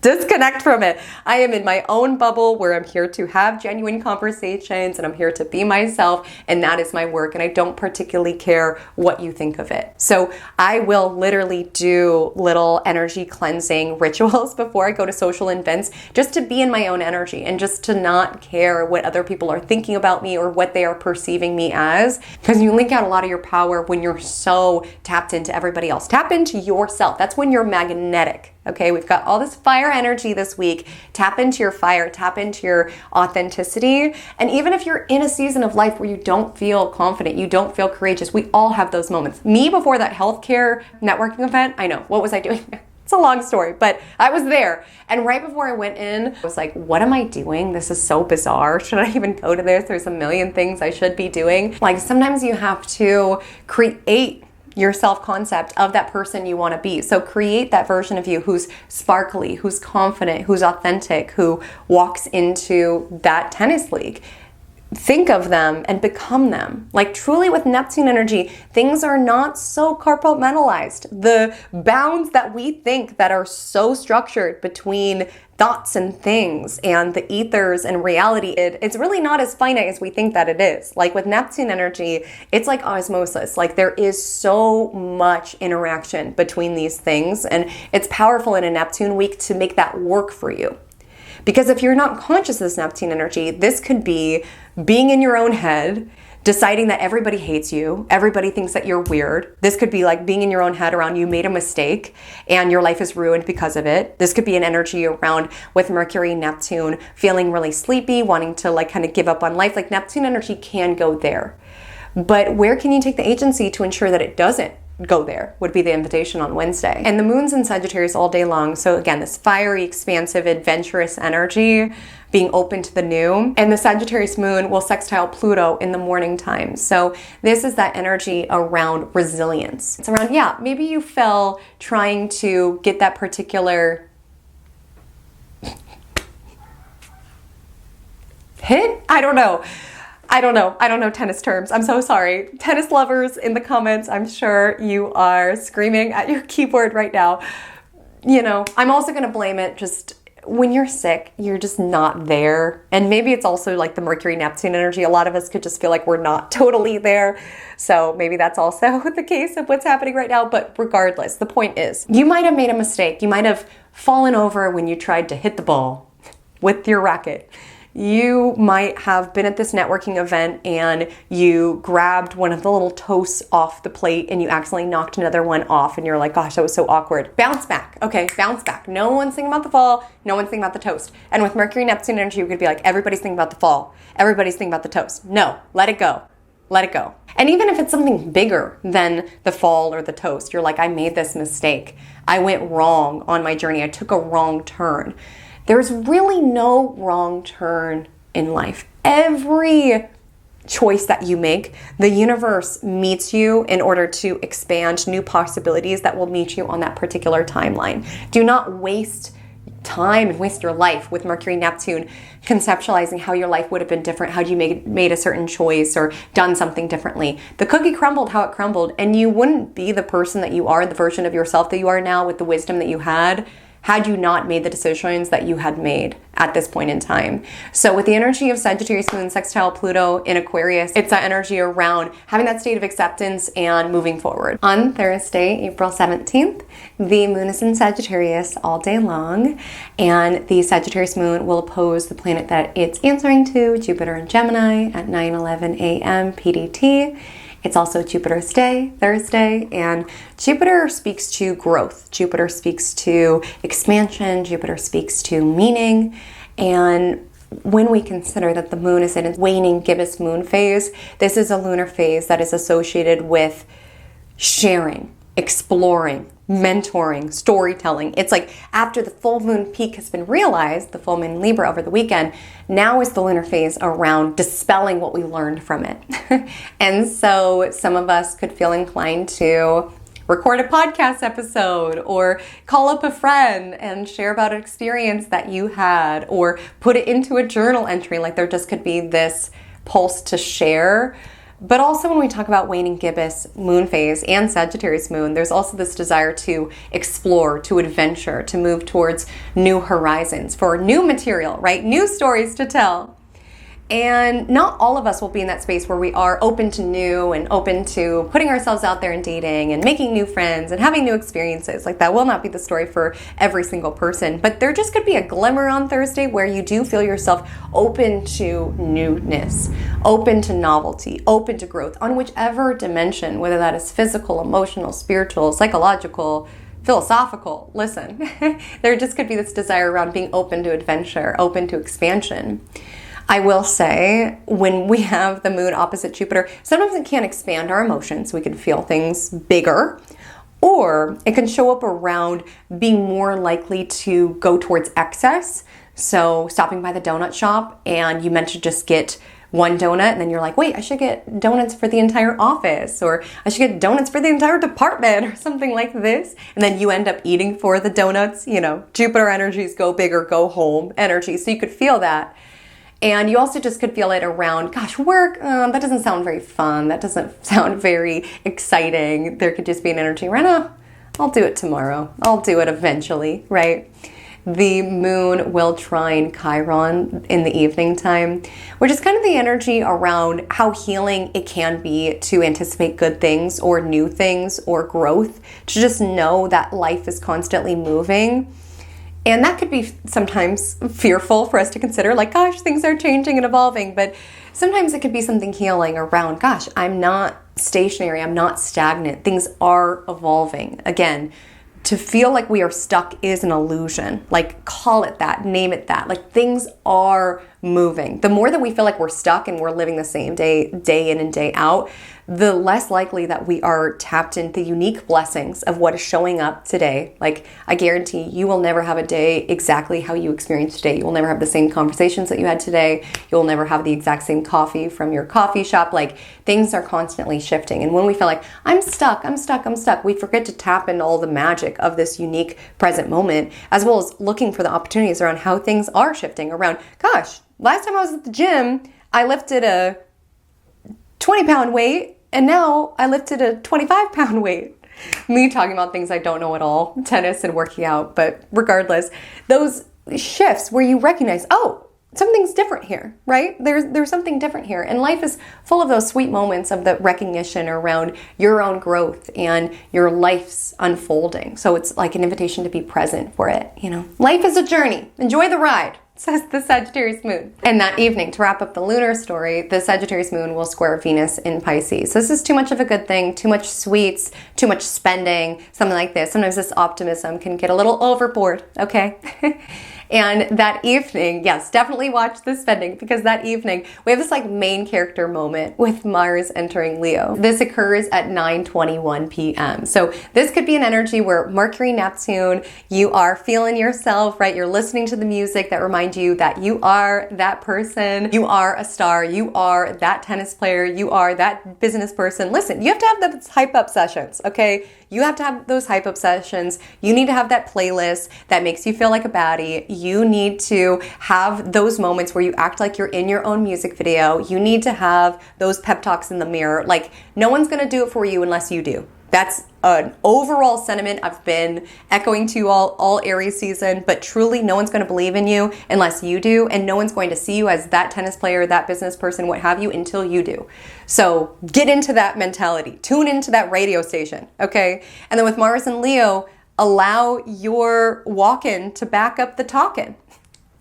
Disconnect from it. I am in my own bubble where I'm here to have genuine conversations and I'm here to be myself, and that is my work, and I don't particularly care what you think of it. So I will literally do little energy cleansing rituals before I go to social events, just to be in my own energy and just to not care what other people are thinking about me or what they are perceiving me as, because you link out a lot of your power when you're so tapped into everybody else. Tap into yourself. That's when you're magnetic. Okay, we've got all this fire energy this week. Tap into your fire, tap into your authenticity. And even if you're in a season of life where you don't feel confident, you don't feel courageous, we all have those moments. Me, before that healthcare networking event, I know, what was I doing? It's a long story, but I was there. And right before I went in, I was like, what am I doing? This is so bizarre. Should I even go to this? There's a million things I should be doing. Like, sometimes you have to create your self-concept of that person you want to be. So create that version of you who's sparkly, who's confident, who's authentic, who walks into that tennis league. Think of them and become them. Like, truly with Neptune energy, things are not so compartmentalized. The bounds that we think that are so structured between thoughts and things and the ethers and reality, it's really not as finite as we think that it is. Like with Neptune energy, it's like osmosis. Like, there is so much interaction between these things, and it's powerful in a Neptune week to make that work for you. Because if you're not conscious of this Neptune energy, this could be being in your own head, deciding that everybody hates you, everybody thinks that you're weird. This could be like being in your own head around you made a mistake and your life is ruined because of it. This could be an energy around with Mercury, Neptune, feeling really sleepy, wanting to like kind of give up on life. Like Neptune energy can go there. But where can you take the agency to ensure that it doesn't go there would be the invitation on Wednesday. And the moon's in Sagittarius all day long. So again, this fiery, expansive, adventurous energy, being open to the new. And the Sagittarius moon will sextile Pluto in the morning time. So this is that energy around resilience. It's around, yeah, maybe you fell trying to get that particular hit? I don't know tennis terms. I'm so sorry. Tennis lovers in the comments, I'm sure you are screaming at your keyboard right now. You know, I'm also going to blame it just when you're sick, you're just not there. And maybe it's also like the Mercury Neptune energy. A lot of us could just feel like we're not totally there. So maybe that's also the case of what's happening right now. But regardless, the point is, you might have made a mistake. You might have fallen over when you tried to hit the ball with your racket. You might have been at this networking event and you grabbed one of the little toasts off the plate and you accidentally knocked another one off and you're like, gosh, that was so awkward. Bounce back. Okay, bounce back. No one's thinking about the fall. No one's thinking about the toast. And with Mercury Neptune energy, we could be like, everybody's thinking about the fall. Everybody's thinking about the toast. No, let it go. Let it go. And even if it's something bigger than the fall or the toast, you're like, I made this mistake. I went wrong on my journey. I took a wrong turn. There's really no wrong turn in life. Every choice that you make, the universe meets you in order to expand new possibilities that will meet you on that particular timeline. Do not waste time and waste your life with Mercury, Neptune, conceptualizing how your life would have been different had you made a certain choice or done something differently. The cookie crumbled how it crumbled, and you wouldn't be the person that you are, the version of yourself that you are now with the wisdom that you had you not made the decisions that you had made at this point in time. So with the energy of Sagittarius moon sextile Pluto in Aquarius, it's that energy around having that state of acceptance and moving forward. On Thursday, April 17th, the moon is in Sagittarius all day long, and the Sagittarius moon will oppose the planet that it's answering to, Jupiter in Gemini, at 9:11 a.m. PDT. It's also Jupiter's day, Thursday, and Jupiter speaks to growth. Jupiter speaks to expansion. Jupiter speaks to meaning. And when we consider that the moon is in its waning gibbous moon phase, this is a lunar phase that is associated with sharing, exploring, mentoring, storytelling. It's like after the full moon peak has been realized, the full moon in Libra over the weekend, now is the lunar phase around dispelling what we learned from it. And so some of us could feel inclined to record a podcast episode or call up a friend and share about an experience that you had, or put it into a journal entry. Like there just could be this pulse to share. But also when we talk about waning gibbous moon phase and Sagittarius moon, there's also this desire to explore, to adventure, to move towards new horizons for new material, right? New stories to tell. And not all of us will be in that space where we are open to new and open to putting ourselves out there and dating and making new friends and having new experiences. Like that will not be the story for every single person. But there just could be a glimmer on Thursday where you do feel yourself open to newness, open to novelty, open to growth on whichever dimension, whether that is physical, emotional, spiritual, psychological, philosophical. Listen, there just could be this desire around being open to adventure, open to expansion. I will say, when we have the moon opposite Jupiter, sometimes it can expand our emotions. We can feel things bigger, or it can show up around being more likely to go towards excess. So stopping by the donut shop and you meant to just get one donut, and then you're like, wait, I should get donuts for the entire office, or I should get donuts for the entire department, or something like this. And then you end up eating for the donuts. You know, Jupiter energies, go big or go home energy. So you could feel that. And you also just could feel it around, gosh, work, that doesn't sound very fun. That doesn't sound very exciting. There could just be an energy around, oh, I'll do it tomorrow. I'll do it eventually, right? The moon will trine Chiron in the evening time, which is kind of the energy around how healing it can be to anticipate good things or new things or growth, to just know that life is constantly moving. And that could be sometimes fearful for us to consider, like, gosh, things are changing and evolving. But sometimes it could be something healing around, gosh, I'm not stationary, I'm not stagnant. Things are evolving. Again, to feel like we are stuck is an illusion. Like, call it that, name it that. Like, things are moving. The more that we feel like we're stuck and we're living the same day in and day out, the less likely that we are tapped into the unique blessings of what is showing up today. Like, I guarantee you will never have a day exactly how you experienced today. You will never have the same conversations that you had today. You'll never have the exact same coffee from your coffee shop. Like, things are constantly shifting. And when we feel like, I'm stuck, we forget to tap into all the magic of this unique present moment, as well as looking for the opportunities around how things are shifting around, gosh, last time I was at the gym, I lifted a 20-pound weight, and now I lifted a 25-pound weight. Me talking about things I don't know at all, tennis and working out, but regardless, those shifts where you recognize, oh, something's different here, right? There's something different here. And life is full of those sweet moments of the recognition around your own growth and your life's unfolding. So it's like an invitation to be present for it, you know? Life is a journey. Enjoy the ride, says the Sagittarius moon. And that evening, to wrap up the lunar story, the Sagittarius moon will square Venus in Pisces. This is too much of a good thing, too much sweets, too much spending, something like this. Sometimes this optimism can get a little overboard, okay? And that evening, yes, definitely watch the spending, because that evening we have this like main character moment with Mars entering Leo. This occurs at 9:21 p.m. So this could be an energy where Mercury, Neptune, you are feeling yourself, right? You're listening to the music that reminds you that you are that person, you are a star, you are that tennis player, you are that business person. Listen, you have to have those hype up sessions, okay? You have to have those hype up sessions. You need to have that playlist that makes you feel like a baddie. You need to have those moments where you act like you're in your own music video. You need to have those pep talks in the mirror. Like, no one's gonna do it for you unless you do. That's an overall sentiment I've been echoing to you all Aries season, but truly no one's going to believe in you unless you do, and no one's going to see you as that tennis player, that business person, what have you, until you do. So get into that mentality. Tune into that radio station, okay? And then with Mars and Leo, allow your walk-in to back up the talking.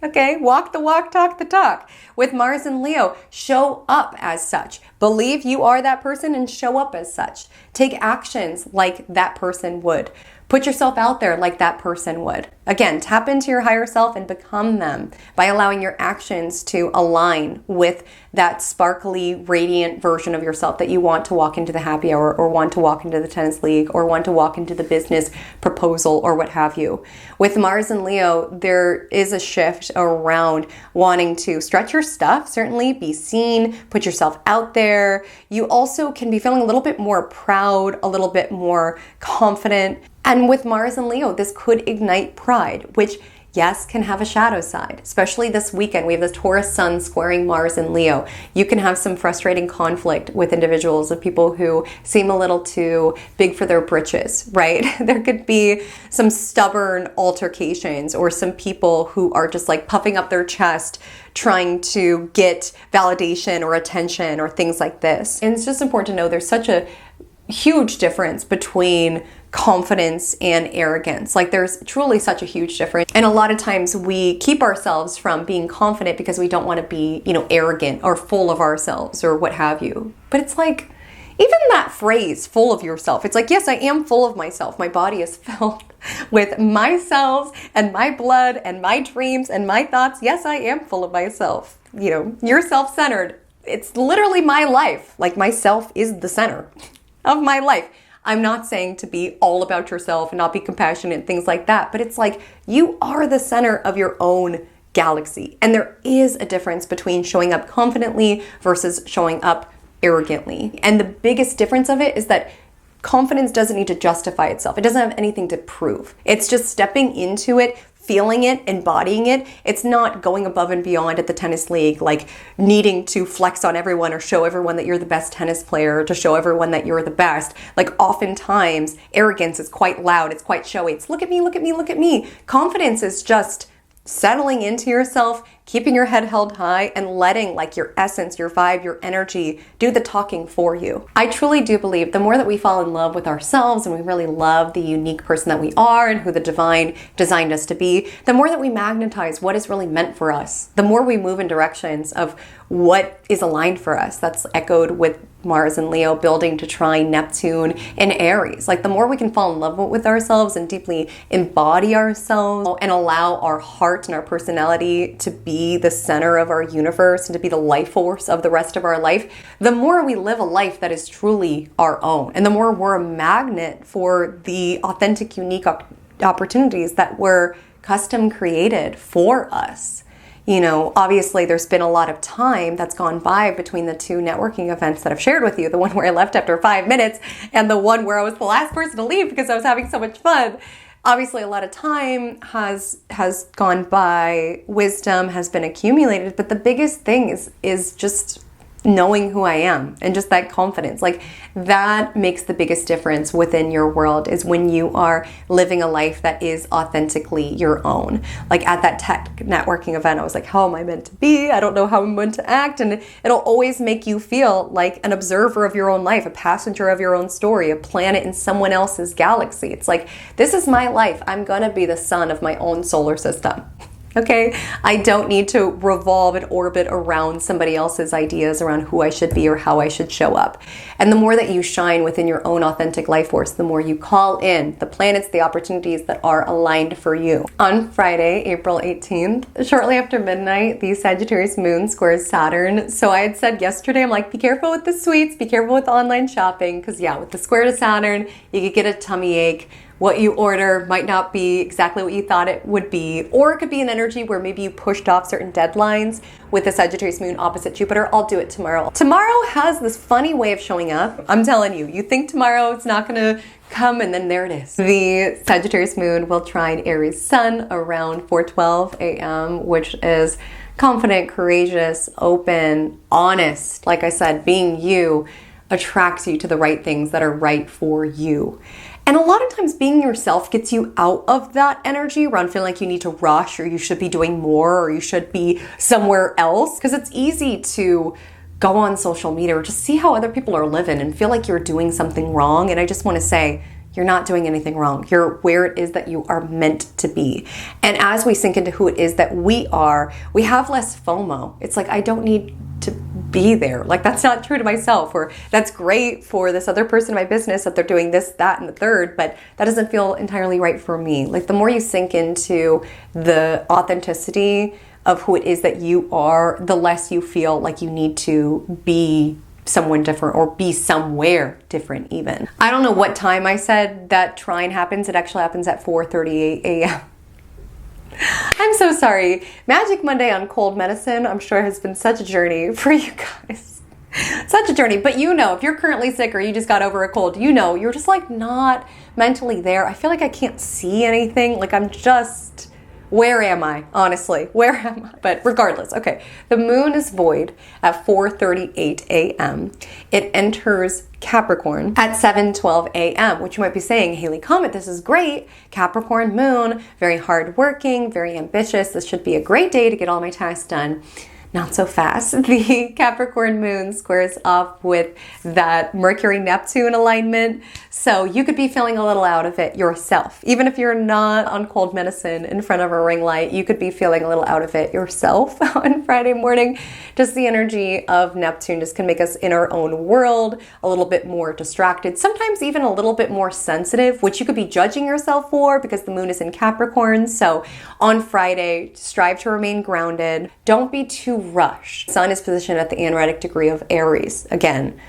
Okay, walk the walk, talk the talk. With Mars and Leo, show up as such. Believe you are that person and show up as such. Take actions like that person would. Put yourself out there like that person would. Again, tap into your higher self and become them by allowing your actions to align with that sparkly, radiant version of yourself that you want to walk into the happy hour, or want to walk into the tennis league, or want to walk into the business proposal, or what have you. With Mars and Leo, there is a shift around wanting to stretch your stuff, certainly be seen, put yourself out there. You also can be feeling a little bit more proud, a little bit more confident. And with Mars and Leo, this could ignite pride, which, yes, can have a shadow side. Especially this weekend, we have the Taurus sun squaring Mars and Leo. You can have some frustrating conflict with individuals, of people who seem a little too big for their britches, right? There could be some stubborn altercations, or some people who are just like puffing up their chest, trying to get validation or attention or things like this. And it's just important to know there's such a huge difference between confidence and arrogance. Like, there's truly such a huge difference. And a lot of times we keep ourselves from being confident because we don't want to be, arrogant or full of ourselves or what have you. But it's like, even that phrase, full of yourself, it's like, yes, I am full of myself. My body is filled with my cells and my blood and my dreams and my thoughts. Yes, I am full of myself. You're self-centered. It's literally my life. Like, myself is the center of my life. I'm not saying to be all about yourself and not be compassionate and things like that, but it's like, you are the center of your own galaxy. And there is a difference between showing up confidently versus showing up arrogantly. And the biggest difference of it is that confidence doesn't need to justify itself. It doesn't have anything to prove. It's just stepping into it, feeling it, embodying it. It's not going above and beyond at the tennis league, like needing to flex on everyone or show everyone that you're the best tennis player, to show everyone that you're the best. Like, oftentimes arrogance is quite loud. It's quite showy. It's look at me, look at me, look at me. Confidence is just settling into yourself, keeping your head held high, and letting like your essence, your vibe, your energy do the talking for you. I truly do believe the more that we fall in love with ourselves and we really love the unique person that we are and who the divine designed us to be, the more that we magnetize what is really meant for us, the more we move in directions of what is aligned for us. That's echoed with Mars and Leo building to trine Neptune and Aries. Like the more we can fall in love with ourselves and deeply embody ourselves and allow our heart and our personality to be the center of our universe and to be the life force of the rest of our life, the more we live a life that is truly our own. And the more we're a magnet for the authentic, unique opportunities that were custom created for us. You know, obviously there's been a lot of time that's gone by between the two networking events that I've shared with you, the one where I left after 5 minutes and the one where I was the last person to leave because I was having so much fun. Obviously a lot of time has gone by, wisdom has been accumulated, but the biggest thing is just knowing who I am and just that confidence. Like that makes the biggest difference within your world, is when you are living a life that is authentically your own. Like at that tech networking event, I was like, how am I meant to be? I don't know how I'm meant to act. And it'll always make you feel like an observer of your own life, a passenger of your own story, a planet in someone else's galaxy. It's like, this is my life. I'm gonna be the sun of my own solar system. Okay, I don't need to revolve and orbit around somebody else's ideas around who I should be or how I should show up. And the more that you shine within your own authentic life force, the more you call in the planets, the opportunities that are aligned for you. On Friday, April 18th, shortly after midnight, the Sagittarius moon squares Saturn. So I had said yesterday, I'm like, be careful with the sweets, be careful with online shopping, because yeah, with the square to Saturn, you could get a tummy ache. What you order might not be exactly what you thought it would be, or it could be an energy where maybe you pushed off certain deadlines with the Sagittarius moon opposite Jupiter. I'll do it tomorrow. Tomorrow has this funny way of showing up. I'm telling you, you think tomorrow it's not gonna come, and then there it is. The Sagittarius moon will trine Aries sun around 4:12 a.m., which is confident, courageous, open, honest. Like I said, being you attracts you to the right things that are right for you. And a lot of times being yourself gets you out of that energy around feeling like you need to rush or you should be doing more or you should be somewhere else. Because it's easy to go on social media or just see how other people are living and feel like you're doing something wrong. And I just want to say, you're not doing anything wrong. You're where it is that you are meant to be. And as we sink into who it is that we are, we have less FOMO. It's like, I don't need to be there. Like, that's not true to myself, or that's great for this other person in my business that they're doing this, that, and the third, but that doesn't feel entirely right for me. Like, the more you sink into the authenticity of who it is that you are, the less you feel like you need to be someone different or be somewhere different even. I don't know what time I said that trine happens. It actually happens at 4:38 a.m. I'm so sorry. Magic Monday on cold medicine, I'm sure, has been such a journey for you guys. Such a journey. But you know, if you're currently sick or you just got over a cold, you know, you're just like not mentally there. I feel like I can't see anything. Like I'm just, where am I? Honestly, where am I? But regardless, okay. The moon is void at 4:38 a.m. It enters Capricorn at 7:12 a.m., which you might be saying, Haley Comet, this is great. Capricorn moon, very hardworking, very ambitious. This should be a great day to get all my tasks done. Not so fast. The Capricorn moon squares off with that Mercury-Neptune alignment. So you could be feeling a little out of it yourself. Even if you're not on cold medicine in front of a ring light, you could be feeling a little out of it yourself on Friday morning. Just the energy of Neptune just can make us in our own world, a little bit more distracted, sometimes even a little bit more sensitive, which you could be judging yourself for because the moon is in Capricorn. So on Friday, strive to remain grounded. Don't be too rushed. Sun is positioned at the anaretic degree of Aries. Again,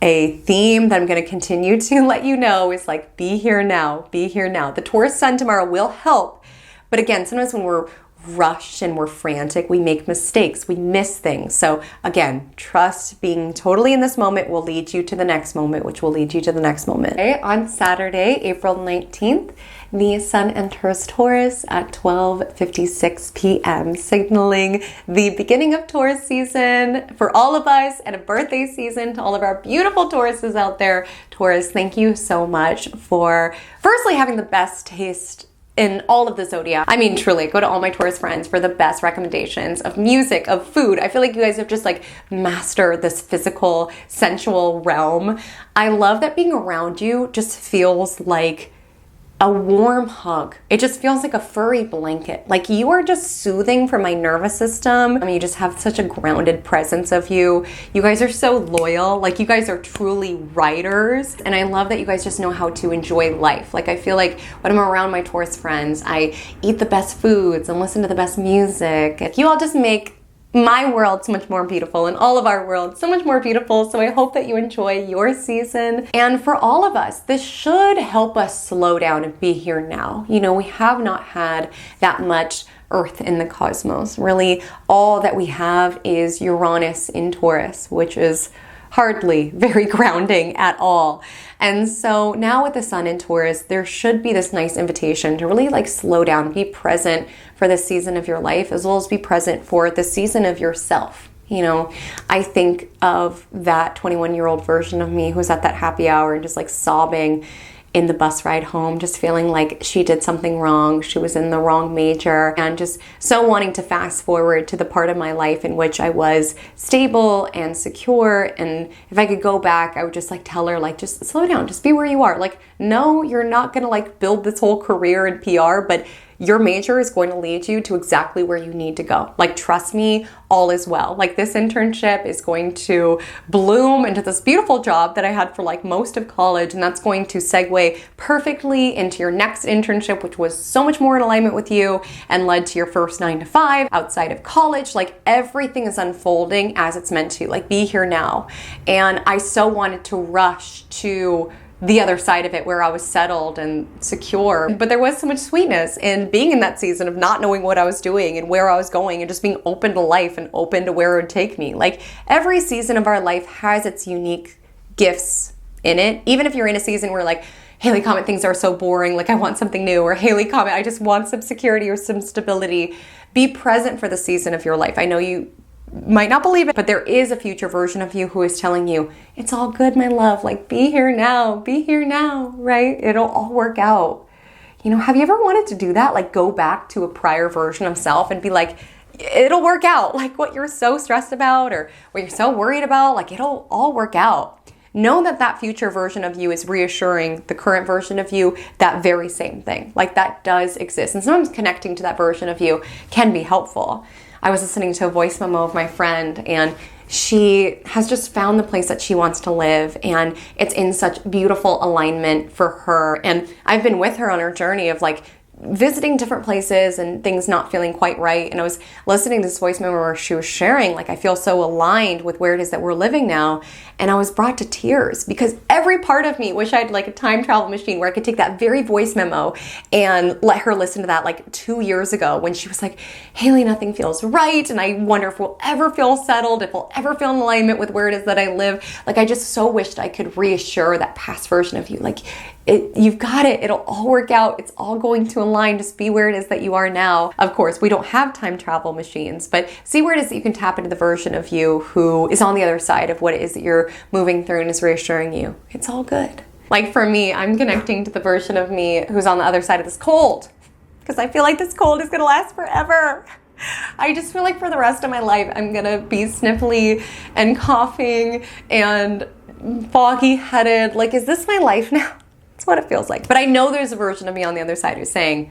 a theme that I'm going to continue to let you know is like, be here now, be here now. The Taurus sun tomorrow will help. But again, sometimes when we're rushed and we're frantic, we make mistakes, we miss things. So again, trust being totally in this moment will lead you to the next moment, which will lead you to the next moment. Okay, on Saturday, April 19th, the sun enters Taurus at 12:56 p.m., signaling the beginning of Taurus season for all of us and a birthday season to all of our beautiful Tauruses out there. Taurus, thank you so much for firstly having the best taste in all of the zodiac. I mean, truly, go to all my Taurus friends for the best recommendations of music, of food. I feel like you guys have just like mastered this physical, sensual realm. I love that being around you just feels like a warm hug. It just feels like a furry blanket. Like you are just soothing for my nervous system. I mean, you just have such a grounded presence of you. You guys are so loyal. Like you guys are truly writers. And I love that you guys just know how to enjoy life. Like I feel like when I'm around my Taurus friends, I eat the best foods and listen to the best music. You all just make my world so much more beautiful and all of our worlds so much more beautiful. So I hope that you enjoy your season. And for all of us, this should help us slow down and be here now. You know, we have not had that much Earth in the cosmos. Really, all that we have is Uranus in Taurus, which is hardly very grounding at all. And so now with the sun in Taurus, there should be this nice invitation to really like slow down, be present for this season of your life, as well as be present for the season of yourself. You know, I think of that 21-year-old version of me who's at that happy hour and just like sobbing in the bus ride home, just feeling like she did something wrong, she was in the wrong major, and just so wanting to fast forward to the part of my life in which I was stable and secure. And if I could go back, I would just like tell her, like, just slow down, just be where you are. Like, no, you're not gonna like build this whole career in PR, but your major is going to lead you to exactly where you need to go. Like, trust me, all is well. Like, this internship is going to bloom into this beautiful job that I had for like most of college, and that's going to segue perfectly into your next internship, which was so much more in alignment with you and led to your first 9 to 5 outside of college. Like, everything is unfolding as it's meant to. Like, be here now. And I so wanted to rush to the other side of it where I was settled and secure. But there was so much sweetness in being in that season of not knowing what I was doing and where I was going and just being open to life and open to where it would take me. Like, every season of our life has its unique gifts in it. Even if you're in a season where like, Haley Comet, things are so boring, like I want something new, or Haley Comet, I just want some security or some stability. Be present for the season of your life. I know you might not believe it, but there is a future version of you who is telling you, it's all good, my love. Like, be here now, right? It'll all work out. You know, have you ever wanted to do that? Like, go back to a prior version of self and be like, it'll work out. Like, what you're so stressed about or what you're so worried about, like, it'll all work out. Know that that future version of you is reassuring the current version of you that very same thing. Like, that does exist. And sometimes connecting to that version of you can be helpful. I was listening to a voice memo of my friend, and she has just found the place that she wants to live, and it's in such beautiful alignment for her. And I've been with her on her journey of like visiting different places and things not feeling quite right. And I was listening to this voice memo where she was sharing, like, I feel so aligned with where it is that we're living now. And I was brought to tears because every part of me wish I had like a time travel machine where I could take that very voice memo and let her listen to that like 2 years ago when she was like, Haley, nothing feels right. And I wonder if we'll ever feel settled, if we'll ever feel in alignment with where it is that I live. Like, I just so wished I could reassure that past version of you. Like, you've got it. It'll all work out. It's all going to align. Just be where it is that you are now. Of course, we don't have time travel machines, but see where it is that you can tap into the version of you who is on the other side of what it is that you're moving through and is reassuring you. It's all good. Like, for me, I'm connecting to the version of me who's on the other side of this cold, because I feel like this cold is going to last forever. I just feel like for the rest of my life, I'm going to be sniffly and coughing and foggy headed. Like, is this my life now? That's what it feels like. But I know there's a version of me on the other side who's saying,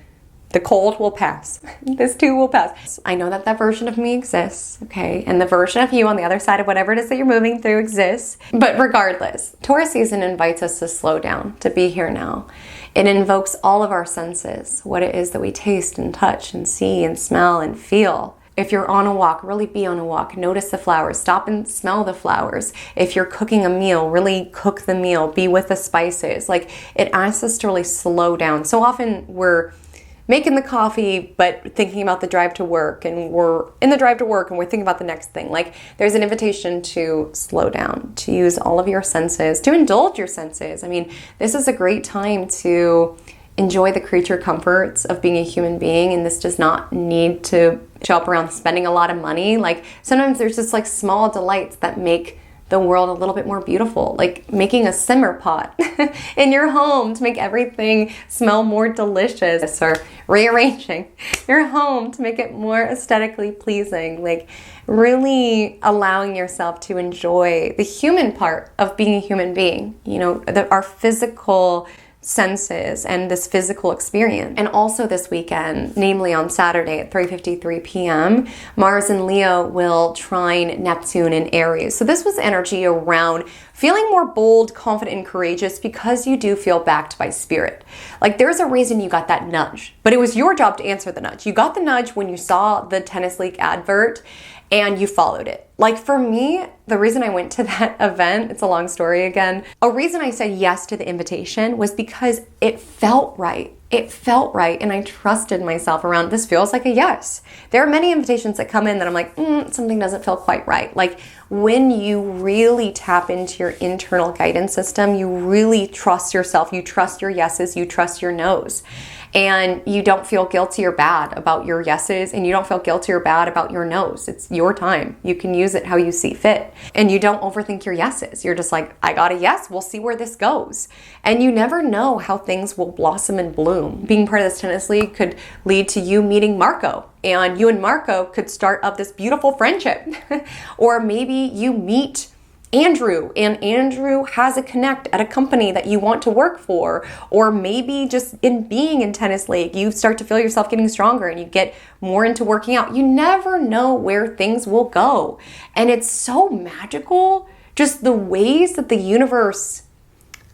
the cold will pass. This too will pass. I know that that version of me exists, okay? And the version of you on the other side of whatever it is that you're moving through exists. But regardless, Taurus season invites us to slow down, to be here now. It invokes all of our senses, what it is that we taste and touch and see and smell and feel. If you're on a walk, really be on a walk. Notice the flowers. Stop and smell the flowers. If you're cooking a meal, really cook the meal. Be with the spices. Like, it asks us to really slow down. So often we're making the coffee, but thinking about the drive to work, and we're in the drive to work and we're thinking about the next thing. Like, there's an invitation to slow down, to use all of your senses, to indulge your senses. I mean, this is a great time to enjoy the creature comforts of being a human being, and this does not need to show up around spending a lot of money. Like, sometimes there's just like small delights that make the world a little bit more beautiful, like making a simmer pot in your home to make everything smell more delicious, or rearranging your home to make it more aesthetically pleasing, like really allowing yourself to enjoy the human part of being a human being, you know, our physical senses and this physical experience. And also this weekend, namely on Saturday at 3:53 p.m., Mars in Leo will trine Neptune in Aries. So this was energy around feeling more bold, confident, and courageous because you do feel backed by spirit. Like there's a reason you got that nudge, but it was your job to answer the nudge. You got the nudge when you saw the tennis league advert and you followed it. Like for me, the reason I went to that event, it's a long story again, a reason I said yes to the invitation was because it felt right. It felt right, and I trusted myself around, this feels like a yes. There are many invitations that come in that I'm like, something doesn't feel quite right. Like when you really tap into your internal guidance system, you really trust yourself, you trust your yeses, you trust your nos. And you don't feel guilty or bad about your yeses, and you don't feel guilty or bad about your nos. It's your time. You can use it how you see fit. And you don't overthink your yeses. You're just like, I got a yes, we'll see where this goes. And you never know how things will blossom and bloom. Being part of this tennis league could lead to you meeting Marco, and you and Marco could start up this beautiful friendship. Or maybe you meet Andrew, and Andrew has a connect at a company that you want to work for. Or maybe just in being in tennis league, you start to feel yourself getting stronger and you get more into working out. You never know where things will go. And it's so magical, just the ways that the universe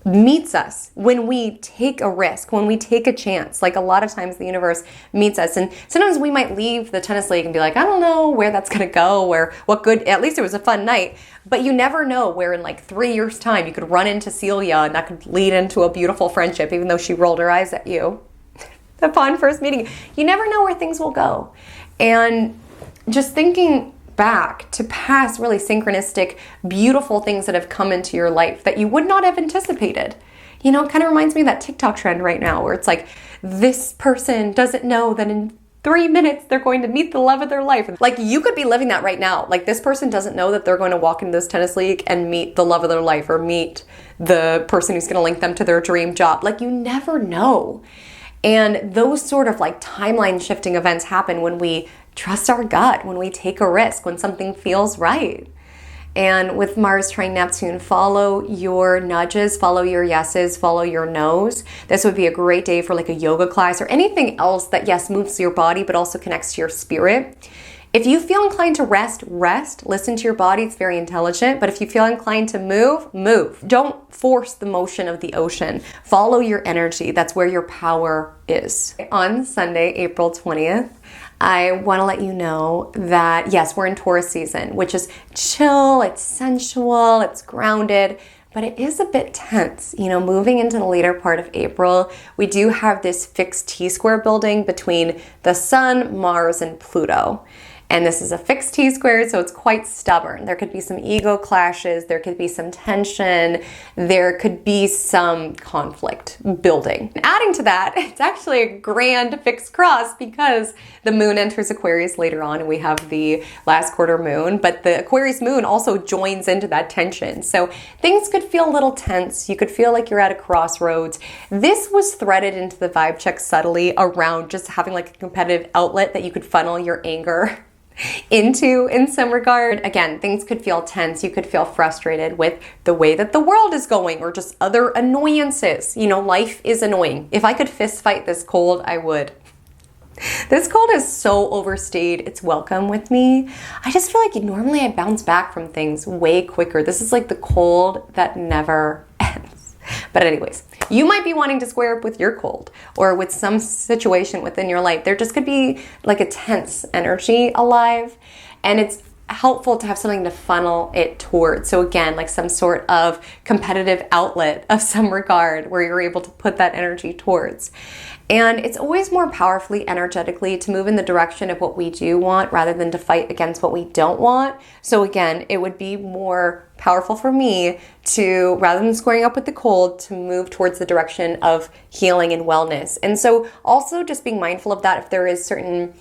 meets us when we take a risk, when we take a chance. Like a lot of times the universe meets us, and sometimes we might leave the tennis league and be like, I don't know where that's gonna go, or what good, at least it was a fun night. But you never know where in like 3 years time you could run into Celia and that could lead into a beautiful friendship, even though she rolled her eyes at you upon first meeting. You never know where things will go. And just thinking back to past really synchronistic, beautiful things that have come into your life that you would not have anticipated. You know, it kind of reminds me of that TikTok trend right now where it's like, this person doesn't know that in 3 minutes they're going to meet the love of their life. Like you could be living that right now. Like this person doesn't know that they're going to walk into this tennis league and meet the love of their life, or meet the person who's going to link them to their dream job. Like you never know. And those sort of like timeline shifting events happen when we trust our gut, when we take a risk, when something feels right. And with Mars trine Neptune, follow your nudges, follow your yeses, follow your nos. This would be a great day for like a yoga class or anything else that, yes, moves your body, but also connects to your spirit. If you feel inclined to rest, rest. Listen to your body, it's very intelligent. But if you feel inclined to move, move. Don't force the motion of the ocean. Follow your energy. That's where your power is. On Sunday, April 20th, I want to let you know that, yes, we're in Taurus season, which is chill, it's sensual, it's grounded, but it is a bit tense. You know, moving into the later part of April, we do have this fixed T-square building between the Sun, Mars, and Pluto. And this is a fixed T-square, so it's quite stubborn. There could be some ego clashes, there could be some tension, there could be some conflict building. Adding to that, it's actually a grand fixed cross because the moon enters Aquarius later on and we have the last quarter moon, but the Aquarius moon also joins into that tension. So things could feel a little tense. You could feel like you're at a crossroads. This was threaded into the vibe check subtly around just having like a competitive outlet that you could funnel your anger into in some regard. Again, things could feel tense. You could feel frustrated with the way that the world is going or just other annoyances. You know, life is annoying. If I could fist fight this cold, I would. This cold is so overstayed its welcome with me. I just feel like normally I bounce back from things way quicker. This is like the cold that never ends. But anyways, you might be wanting to square up with your cold or with some situation within your life. There just could be like a tense energy alive, and it's helpful to have something to funnel it towards. So again, like some sort of competitive outlet of some regard where you're able to put that energy towards. And it's always more powerfully, energetically, to move in the direction of what we do want rather than to fight against what we don't want. So again, it would be more powerful for me to, rather than squaring up with the cold, to move towards the direction of healing and wellness. And so also just being mindful of that if there is certain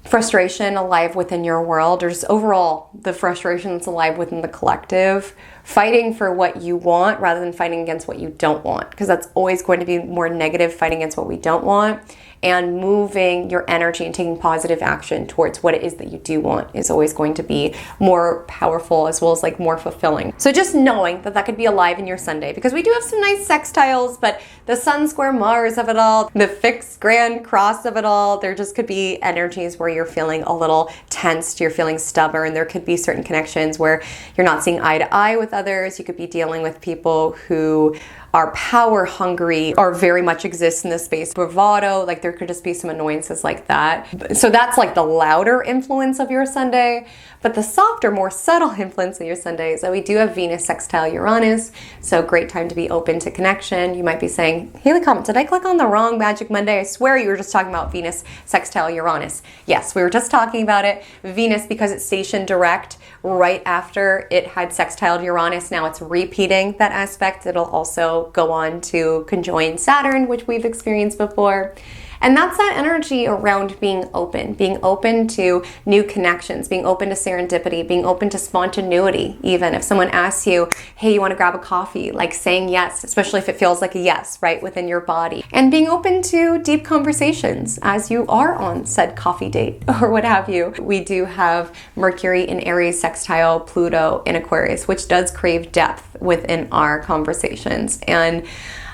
frustration alive within your world, or just overall the frustration that's alive within the collective, fighting for what you want rather than fighting against what you don't want, because that's always going to be more negative, fighting against what we don't want, and moving your energy and taking positive action towards what it is that you do want is always going to be more powerful, as well as like more fulfilling. So just knowing that that could be alive in your Sunday, because we do have some nice sextiles, but the Sun square Mars of it all, the fixed grand cross of it all, there just could be energies where you're feeling a little tensed, you're feeling stubborn. There could be certain connections where you're not seeing eye to eye with others. You could be dealing with people who are power hungry or very much exist in this space. Bravado, like there could just be some annoyances like that. So that's like the louder influence of your Sunday. But the softer, more subtle influence of your Sunday is that we do have Venus sextile Uranus. So great time to be open to connection. You might be saying, Haley Comey, did I click on the wrong Magic Monday? I swear you were just talking about Venus sextile Uranus. Yes, we were just talking about it. Venus, because it's stationed direct right after it had sextiled Uranus. Now it's repeating that aspect. It'll also go on to conjoin Saturn, which we've experienced before. And that's that energy around being open to new connections, being open to serendipity, being open to spontaneity. Even if someone asks you, hey, you want to grab a coffee? Like saying yes, especially if it feels like a yes, right, within your body. And being open to deep conversations as you are on said coffee date or what have you. We do have Mercury in Aries sextile Pluto in Aquarius, which does crave depth within our conversations. And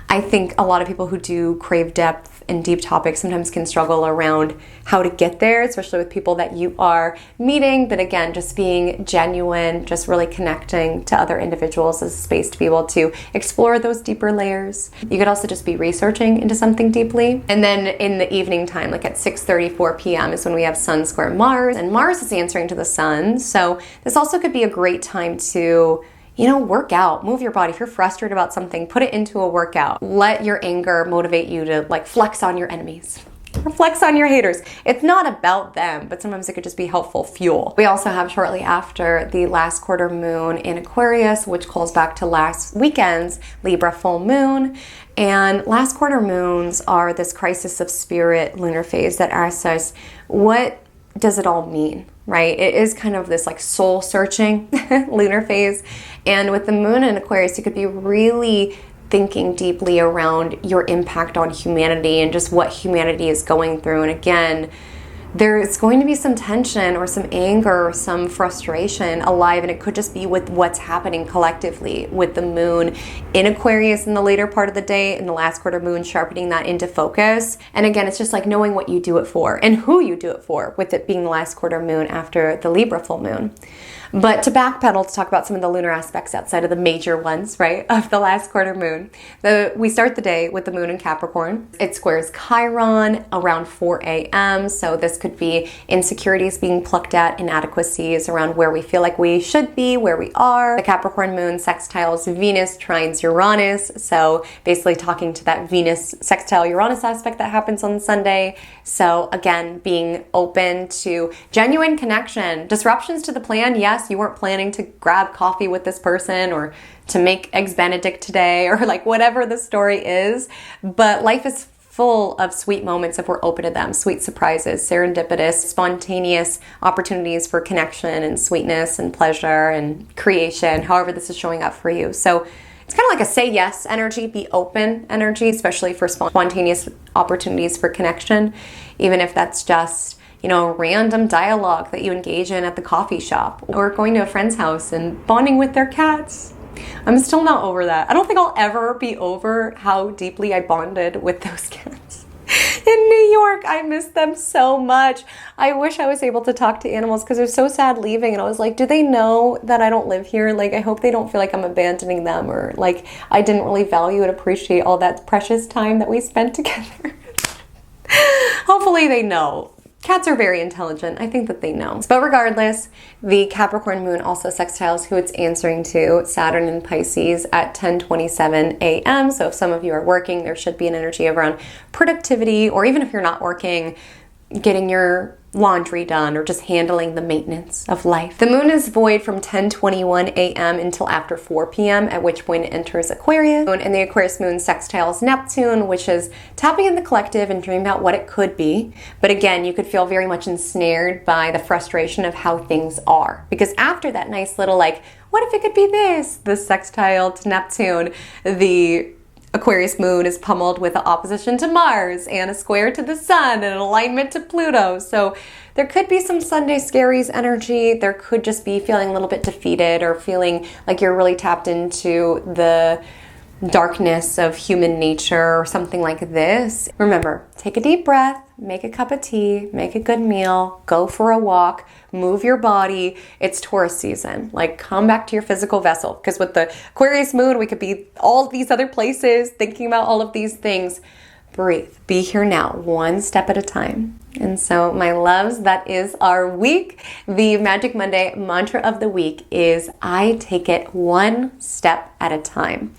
I think a lot of people who do crave depth and deep topics sometimes can struggle around how to get there, especially with people that you are meeting. But again, just being genuine, just really connecting to other individuals is a space to be able to explore those deeper layers. You could also just be researching into something deeply. And then in the evening time, like at 6:34 p.m. is when we have Sun square Mars, and Mars is answering to the Sun. So this also could be a great time to work out, move your body. If you're frustrated about something, put it into a workout. Let your anger motivate you to like flex on your enemies. Or flex on your haters. It's not about them, but sometimes it could just be helpful fuel. We also have shortly after the last quarter moon in Aquarius, which calls back to last weekend's Libra full moon. And last quarter moons are this crisis of spirit lunar phase that asks us, what does it all mean? Right? It is kind of this like soul searching lunar phase. And with the moon in Aquarius, you could be really thinking deeply around your impact on humanity and just what humanity is going through. And again, there's going to be some tension or some anger or some frustration alive, and it could just be with what's happening collectively with the moon in Aquarius in the later part of the day and the last quarter moon sharpening that into focus. And again, it's just like knowing what you do it for and who you do it for, with it being the last quarter moon after the Libra full moon. But to backpedal to talk about some of the lunar aspects outside of the major ones, right, of the last quarter moon. We start the day with the moon in Capricorn. It squares Chiron around 4 a.m. So this could be insecurities being plucked at, inadequacies around where we feel like we should be, where we are. The Capricorn moon sextiles Venus, trines Uranus. So basically talking to that Venus sextile Uranus aspect that happens on Sunday. So again, being open to genuine connection, disruptions to the plan. Yes, you weren't planning to grab coffee with this person or to make eggs Benedict today or like whatever the story is, but life is full of sweet moments if we're open to them, sweet surprises, serendipitous, spontaneous opportunities for connection and sweetness and pleasure and creation, however this is showing up for you. So it's kind of like a say yes energy, be open energy, especially for spontaneous opportunities for connection, even if that's just random dialogue that you engage in at the coffee shop or going to a friend's house and bonding with their cats. I'm still not over that. I don't think I'll ever be over how deeply I bonded with those cats. In New York, I miss them so much. I wish I was able to talk to animals because it was so sad leaving. And I was like, do they know that I don't live here? Like, I hope they don't feel like I'm abandoning them or like I didn't really value and appreciate all that precious time that we spent together. Hopefully they know. Cats are very intelligent. I think that they know. But regardless, the Capricorn moon also sextiles who it's answering to, Saturn in Pisces at 10:27 a.m. So if some of you are working, there should be an energy around productivity, or even if you're not working, getting your laundry done or just handling the maintenance of life. The moon is void from 10:21 a.m. until after 4 p.m., at which point it enters Aquarius. And the Aquarius moon sextiles Neptune, which is tapping in the collective and dreaming about what it could be. But again, you could feel very much ensnared by the frustration of how things are. Because after that nice little like, what if it could be this? The sextile to Neptune, the Aquarius moon is pummeled with an opposition to Mars and a square to the sun and an alignment to Pluto. So there could be some Sunday scaries energy. There could just be feeling a little bit defeated or feeling like you're really tapped into the darkness of human nature or something like this. Remember, take a deep breath, make a cup of tea, make a good meal, go for a walk, move your body. It's Taurus season. Like, come back to your physical vessel, because with the Aquarius moon, we could be all these other places thinking about all of these things. Breathe. Be here now, one step at a time. And so, my loves, that is our week. The Magic Monday mantra of the week is, I take it one step at a time.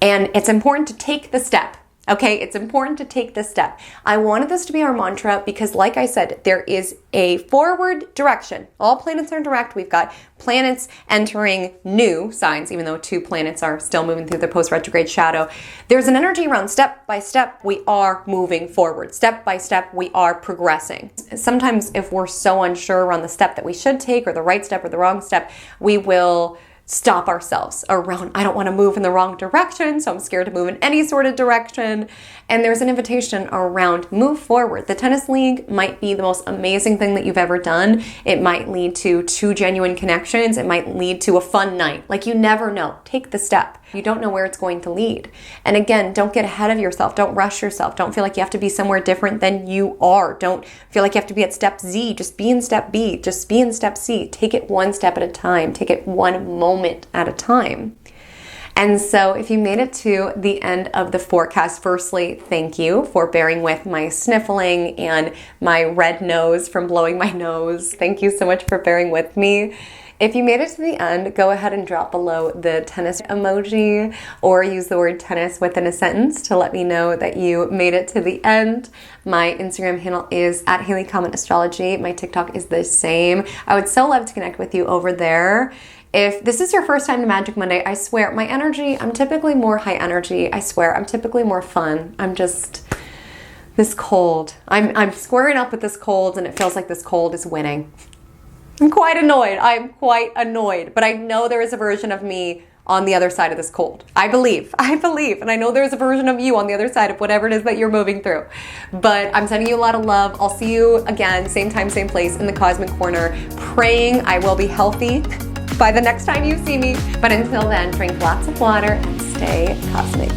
And it's important to take the step. Okay, it's important to take this step. I wanted this to be our mantra because, like I said, there is a forward direction. All planets are direct. We've got planets entering new signs, even though 2 planets are still moving through the post-retrograde shadow. There's an energy around step by step, we are moving forward. Step by step, we are progressing. Sometimes if we're so unsure around the step that we should take or the right step or the wrong step, we will stop ourselves around, I don't want to move in the wrong direction, so I'm scared to move in any sort of direction. And there's an invitation around move forward. The tennis league might be the most amazing thing that you've ever done. It might lead to 2 genuine connections. It might lead to a fun night. Like, you never know. Take the step. You don't know where it's going to lead. And again, don't get ahead of yourself. Don't rush yourself. Don't feel like you have to be somewhere different than you are. Don't feel like you have to be at step Z. Just be in step B. Just be in step C. Take it one step at a time. Take it one moment at a time. And so if you made it to the end of the forecast, firstly, thank you for bearing with my sniffling and my red nose from blowing my nose. Thank you so much for bearing with me. If you made it to the end, go ahead and drop below the tennis emoji or use the word tennis within a sentence to let me know that you made it to the end. My Instagram handle is at Haley Comey Astrology. My TikTok is the same. I would so love to connect with you over there. If this is your first time to Magic Monday, I swear my energy, I'm typically more high energy. I swear I'm typically more fun. I'm just this cold. I'm squaring up with this cold and it feels like this cold is winning. I'm quite annoyed, but I know there is a version of me on the other side of this cold. I believe, and I know there's a version of you on the other side of whatever it is that you're moving through. But I'm sending you a lot of love. I'll see you again, same time, same place in the Cosmic Corner, praying I will be healthy by the next time you see me. But until then, drink lots of water and stay cosmic.